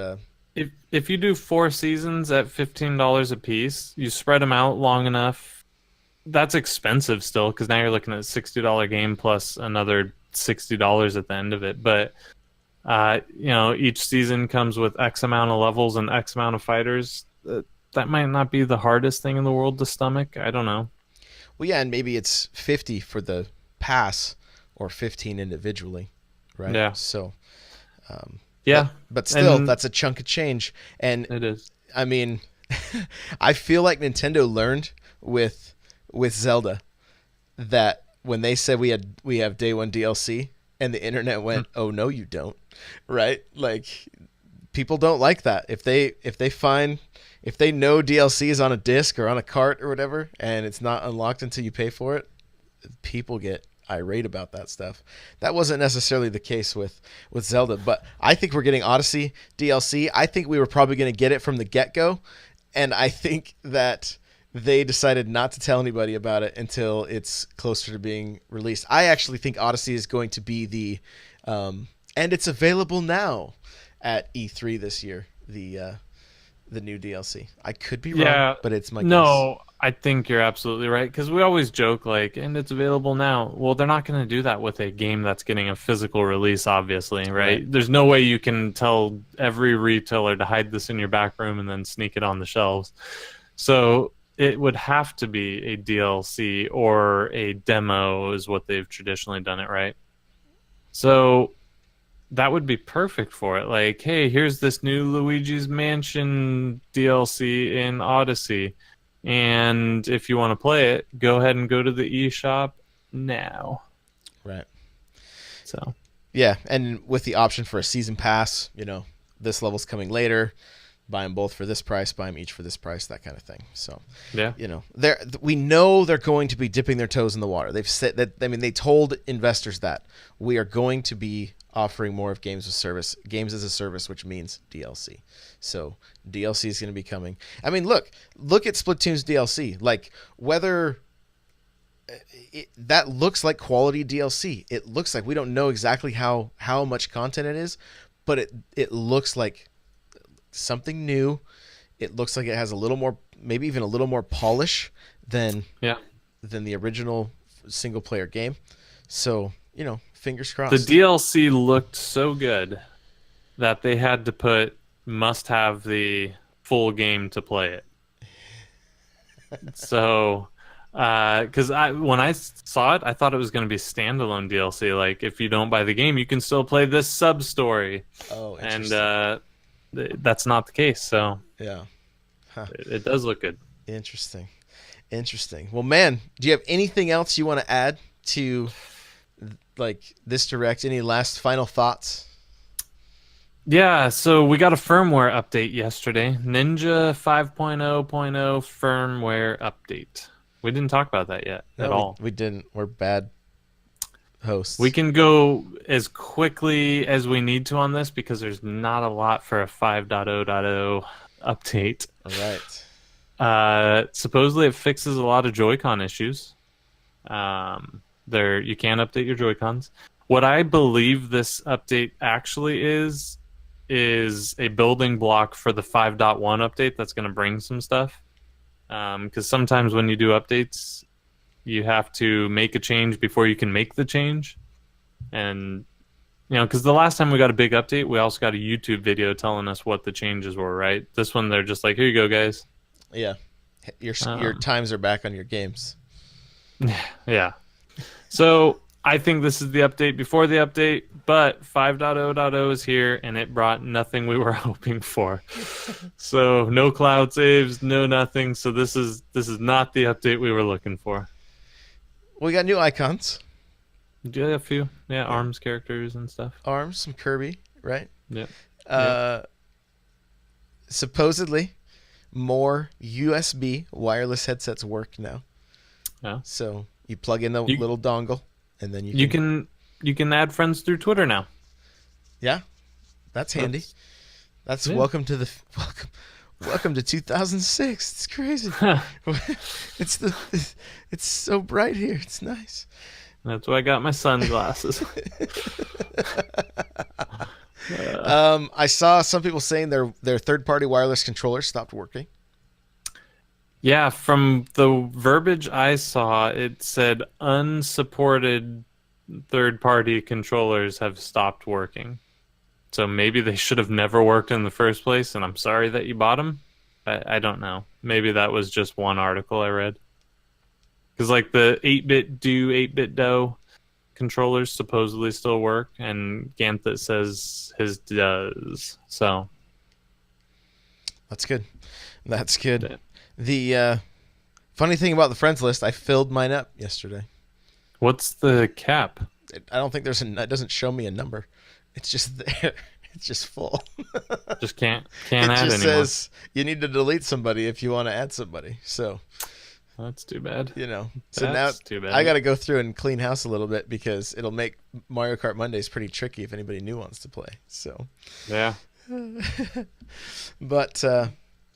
if you do 4 seasons at $15 a piece, you spread them out long enough. That's expensive still, because now you're looking at a $60 game plus another $60 at the end of it. But each season comes with X amount of levels and X amount of fighters. That might not be the hardest thing in the world to stomach. I don't know. Well, yeah, and maybe it's 50 for the pass or 15 individually, right? Yeah. So, yeah, but still, that's a chunk of change, and it is. I mean, I feel like Nintendo learned with Zelda that when they said we have day 1 DLC, and the internet went, "Oh no, you don't," right? Like, people don't like that. If they know DLC is on a disc or on a cart or whatever, and it's not unlocked until you pay for it, people get irate about that stuff. That wasn't necessarily the case with Zelda, but I think we're getting Odyssey DLC. I think we were probably going to get it from the get-go, and I think that they decided not to tell anybody about it until it's closer to being released. I actually think Odyssey is going to be and it's available now at E3 this year, the new DLC. I could be wrong, but it's my guess. No, I think you're absolutely right, because we always joke and it's available now. Well, they're not going to do that with a game that's getting a physical release, obviously, right? There's no way you can tell every retailer to hide this in your back room and then sneak it on the shelves. So it would have to be a DLC or a demo is what they've traditionally done it, right? So that would be perfect for it. Hey, here's this new Luigi's Mansion DLC in Odyssey. And if you want to play it, go ahead and go to the eShop now. Right. So. Yeah, and with the option for a season pass, this level's coming later. Buy them both for this price, buy them each for this price, that kind of thing. So, yeah, we know they're going to be dipping their toes in the water. They've said that. I mean, they told investors that we are going to be offering more of games as a service, which means DLC. So DLC is going to be coming. I mean, look at Splatoon's DLC. Whether that looks like quality DLC, it looks like we don't know exactly how much content it is, but it looks like something new. It looks like it has a little more, maybe even a little more polish than the original single player game. So, fingers crossed. The DLC looked so good that they had to must have the full game to play it. So, because when I saw it, I thought it was going to be standalone DLC. If you don't buy the game, you can still play this sub story. Oh, interesting. And that's not the case. So yeah, it does look good. Interesting. Well, man, do you have anything else you want to add to this direct? Any last final thoughts? Yeah, so we got a firmware update yesterday. Ninja 5.0.0 firmware update. We didn't talk about that yet at No, we all. we didn't. We're bad We hosts. can go as quickly as we need to on this because there's not a lot for a 5.0.0 update. All right. Supposedly it fixes a lot of Joy-Con issues. There you can update your Joy-Cons. What I believe this update actually is a building block for the 5.1 update that's going to bring some stuff. Because sometimes when you do updates, you have to make a change before you can make the change. And because the last time we got a big update, we also got a YouTube video telling us what the changes were. Right? This one, they're just like, "Here you go, guys." Yeah. Your Um, times are back on your games. yeah. So I think this is the update before the update, but 5.0.0 is here, and it brought nothing we were hoping for. So no cloud saves, no nothing. So this is not the update we were looking for. We got new icons. Yeah, a few, yeah, Yeah. arms characters and stuff. Arms, some Kirby, right? Yep, yep. Uh, supposedly, more USB wireless headsets work now. Yeah. So you plug in the You little dongle, and then you can add friends through Twitter now. yeah, that's handy. That's Yeah. welcome to the welcome to 2006. It's crazy. It's the it's so bright here. It's nice. That's why I got my sunglasses. I saw some people saying their third party wireless controllers stopped working. Yeah, from the verbiage I saw, it said unsupported third-party controllers have stopped working. So maybe they should have never worked in the first place, and I'm sorry that you bought them. I don't know. Maybe that was just one article I read. Because like the 8-bit do, 8-bit do controllers supposedly still work, and Ganthet says his does. So That's good. That's good. yeah. The funny thing about the friends list, I filled mine up yesterday. What's the cap? I don't think it doesn't show me a number. It's just there. It's just full. Just can't It add just anymore. says you need to delete somebody if you want to add somebody. So, That's too bad. So now That's too bad. I got to go through and clean house a little bit because it'll make Mario Kart Mondays pretty tricky if anybody new wants to play. So, Yeah. but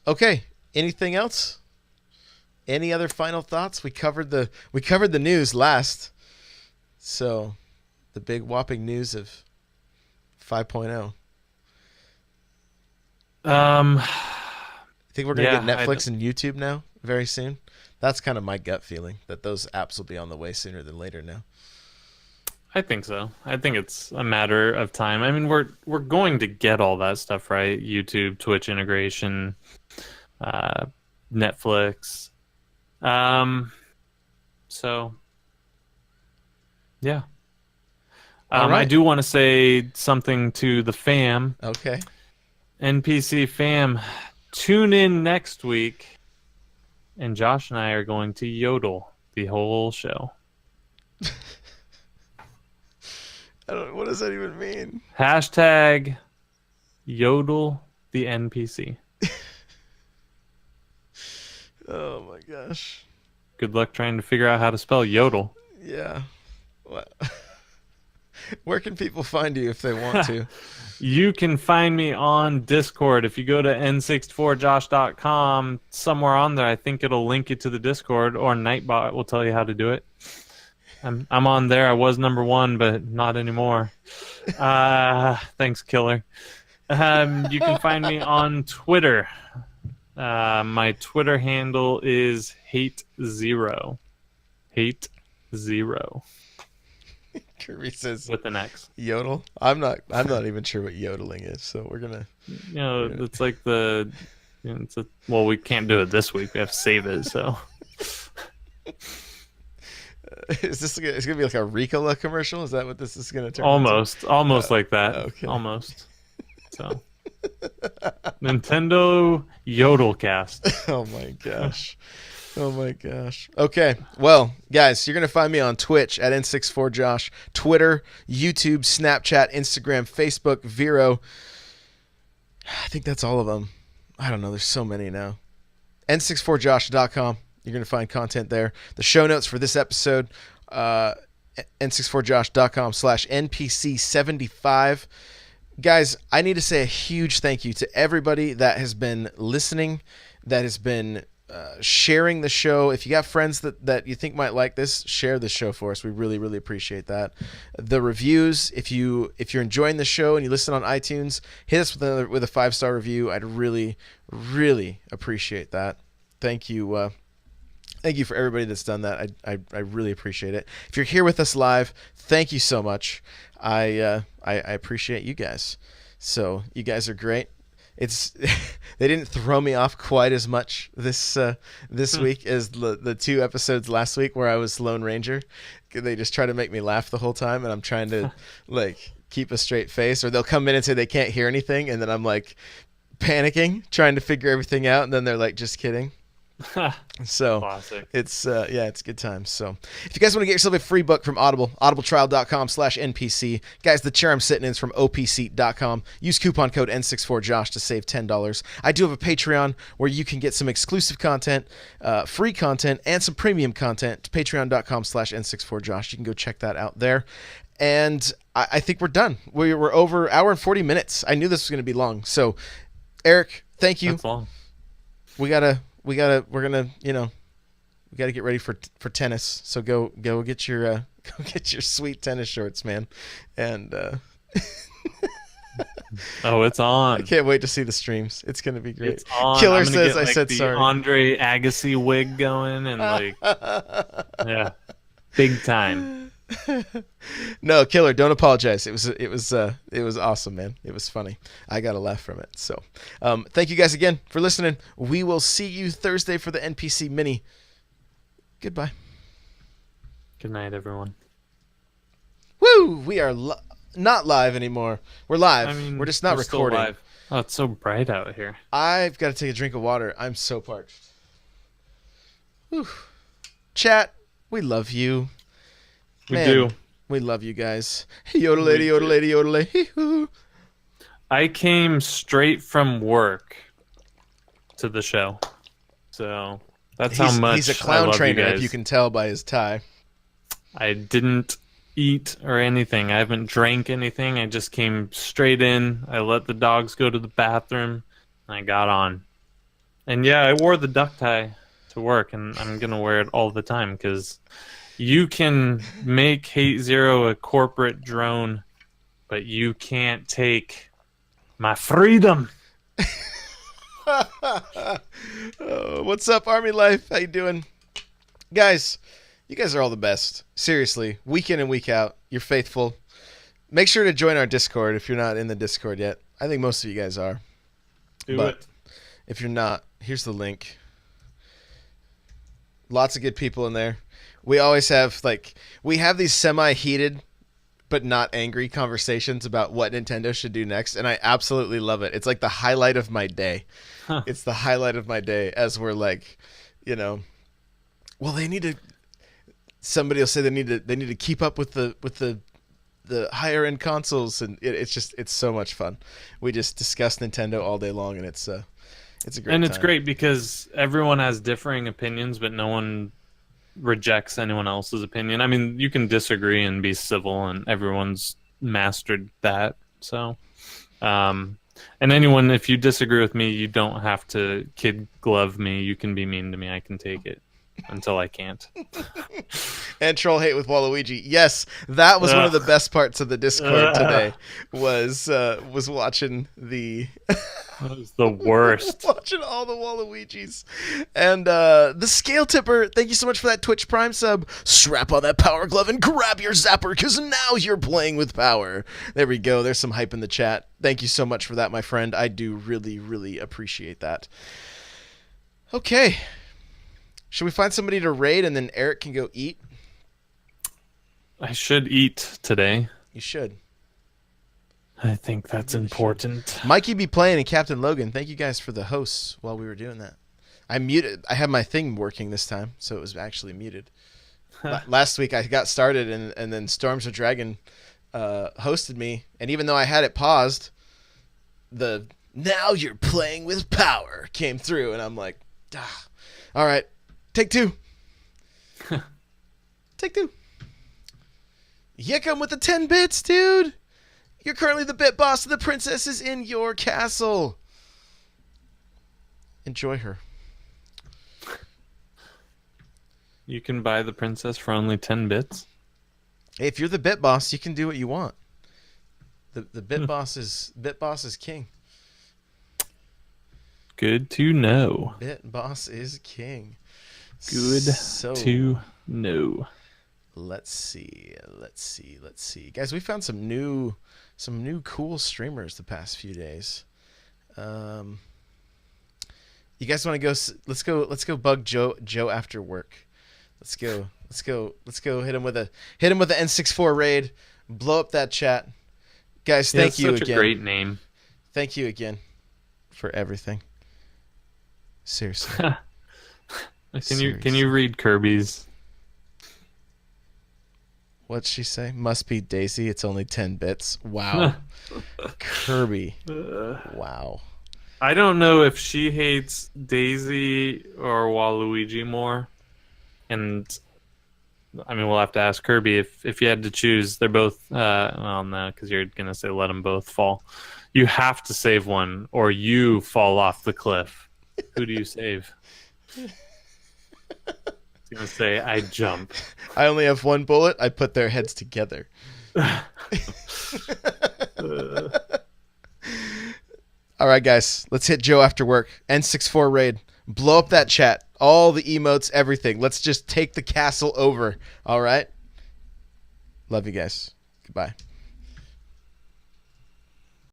okay. Anything else? Any other final thoughts? We covered the news last. So, the big whopping news of 5.0. I think we're gonna Yeah, get Netflix and YouTube now very soon. That's kind of my gut feeling that those apps will be on the way sooner than later now. I think so. I think it's a matter of time. I mean, we're going to get all that stuff, right? YouTube, Twitch integration, uh, Netflix. So yeah. All right. I do want to say something to the fam, Okay. NPC fam. Tune in next week, and Josh and I are going to yodel the whole show. What does that even mean? Hashtag yodel the NPC. Oh my gosh. Good luck trying to figure out how to spell yodel. Yeah. What? Where can people find you if they want to? You can find me on Discord. If you go to n64josh.com, somewhere on there, I think it'll link you to the Discord, or Nightbot will tell you how to do it. I'm on there. I was number 1, but not anymore. Thanks, Killer. You can find me on Twitter. My Twitter handle is hate0. Hate0 Kirby says with an X. yodel. I'm not even sure what yodeling is, so we're gonna It's like the. Well, we can't do it this week. We have to save it. So is this it's gonna be like a Ricola commercial? Is that what this is gonna turn almost like that. okay. Almost. So Nintendo Yodelcast. into? Oh my gosh. Oh my gosh. Okay. Well, guys, you're going to find me on Twitch at N64Josh, Twitter, YouTube, Snapchat, Instagram, Facebook, Vero, I think that's all of them. I don't know. There's so many now. N64josh.com. You're going to find content there. The show notes for this episode, n64josh.com/NPC75. Guys, I need to say a huge thank you to everybody that has been listening, that has been sharing the show. If you got friends that you think might like this, share the show for us. We really, really appreciate that. The reviews, if you're enjoying the show and you listen on iTunes, hit us with a 5-star review. I'd really, really appreciate that. Thank you. Thank you for everybody that's done that. I really appreciate it. If you're here with us live, thank you so much. I appreciate you guys. So you guys are great. It's they didn't throw me off quite as much this week as the 2 episodes last week where I was Lone Ranger. They just try to make me laugh the whole time, and I'm trying to like keep a straight face. Or they'll come in and say they can't hear anything, and then I'm like panicking, trying to figure everything out, and then they're like, "Just kidding." So Classic. it's it's good times. So if you guys want to get yourself a free book from Audible, audibletrial.com/NPC. Guys, the chair I'm sitting in is from opseat.com. Use coupon code N64Josh to save $10. I do have a Patreon where you can get some exclusive content, free content, and some premium content. Patreon.com/N64Josh. You can go check that out there. And I think we're done. We're over hour and 40 minutes. I knew this was going to be long. So Eric, thank you. That's long. We're gonna we gotta get ready for tennis. So go get your go get your sweet tennis shorts, man. And Oh, it's on. I can't wait to see the streams. It's gonna be great. It's on. Killer I'm gonna says get, I like, said the sorry. Andre Agassi wig going and like yeah, big time. No, Killer, don't apologize. It was awesome, man. It was funny. I got a laugh from it. So, thank you guys again for listening. We will see you Thursday for the NPC mini. Goodbye. Good night, everyone. Woo! We are not live anymore. We're live. I mean, we're just not we're still recording. live. Oh, it's so bright out here. I've got to take a drink of water. I'm so parched. Whew. Chat, we love you. We Man, do. We love you guys. Yodelady, yodelady, yodelady. I came straight from work to the show, so that's how much he's a I clown love trainer, you if guys. you can tell by his tie. I didn't eat or anything. I haven't drank anything. I just came straight in. I let the dogs go to the bathroom, and I got on. And yeah, I wore the duck tie to work, and I'm gonna wear it all the time because you can make Hate Zero a corporate drone, but you can't take my freedom. What's up, Army Life? How you doing? Guys, you guys are all the best. Seriously, week in and week out, you're faithful. Make sure to join our Discord if you're not in the Discord yet. I think most of you guys are. Do But it. if you're not, here's the link. Lots of good people in there. We always have, we have these semi-heated but not angry conversations about what Nintendo should do next, and I absolutely love it. It's like the highlight of my day. Huh. It's the highlight of my day as we're like, well, they need to. Somebody will say they need to keep up with the higher end consoles, and it's so much fun. We just discuss Nintendo all day long, and it's a great. And it's time. great because everyone has differing opinions, but no one rejects anyone else's opinion. I mean, you can disagree and be civil, and everyone's mastered that. So, and anyone, if you disagree with me, you don't have to kid glove me. You can be mean to me. I can take it until I can't. And troll hate with Waluigi. Yes, that was one of the best parts of the Discord today. Was watching the That was the worst. watching all the Waluigis. And the Scale Tipper, thank you so much for that Twitch Prime sub. Strap on that power glove and grab your zapper, because now you're playing with power. There we go. There's some hype in the chat. Thank you so much for that, my friend. I do really, really appreciate that. Okay. Should we find somebody to raid and then Eric can go eat? I should eat today. You should. I think that's important. Mikey be playing and Captain Logan. Thank you guys for the hosts while we were doing that. I muted. I had my thing working this time, so it was actually muted. Last week I got started and then Storms of Dragon hosted me, and even though I had it paused, the Now you're playing with power came through, and I'm like, ah. All right, take two. Take two. Yikum with the 10 bits, dude. You're currently the bit boss, and the princess is in your castle. Enjoy her. You can buy the princess for only 10 bits. Hey, if you're the bit boss, you can do what you want. The bit boss is king. Good to know. Bit boss is king. Good to know. Let's see. Guys, we found some new cool streamers the past few days. You guys want to go? Let's go bug Joe after work. Let's go hit him with a N64 raid. Blow up that chat. Guys, thank you again. Such a great name. Thank you again for everything. Seriously. Can you read Kirby's? What'd she say? Must be Daisy. It's only 10 bits. Wow. Kirby. Wow. I don't know if she hates Daisy or Waluigi more. And I mean, we'll have to ask Kirby if you had to choose. They're both, well, no, because you're going to say let them both fall. You have to save one or you fall off the cliff. Who do you save? He's going to say, I jump. I only have one bullet. I put their heads together. All right, guys. Let's hit Joe after work. N64 raid. Blow up that chat. All the emotes, everything. Let's just take the castle over. All right? Love you guys. Goodbye.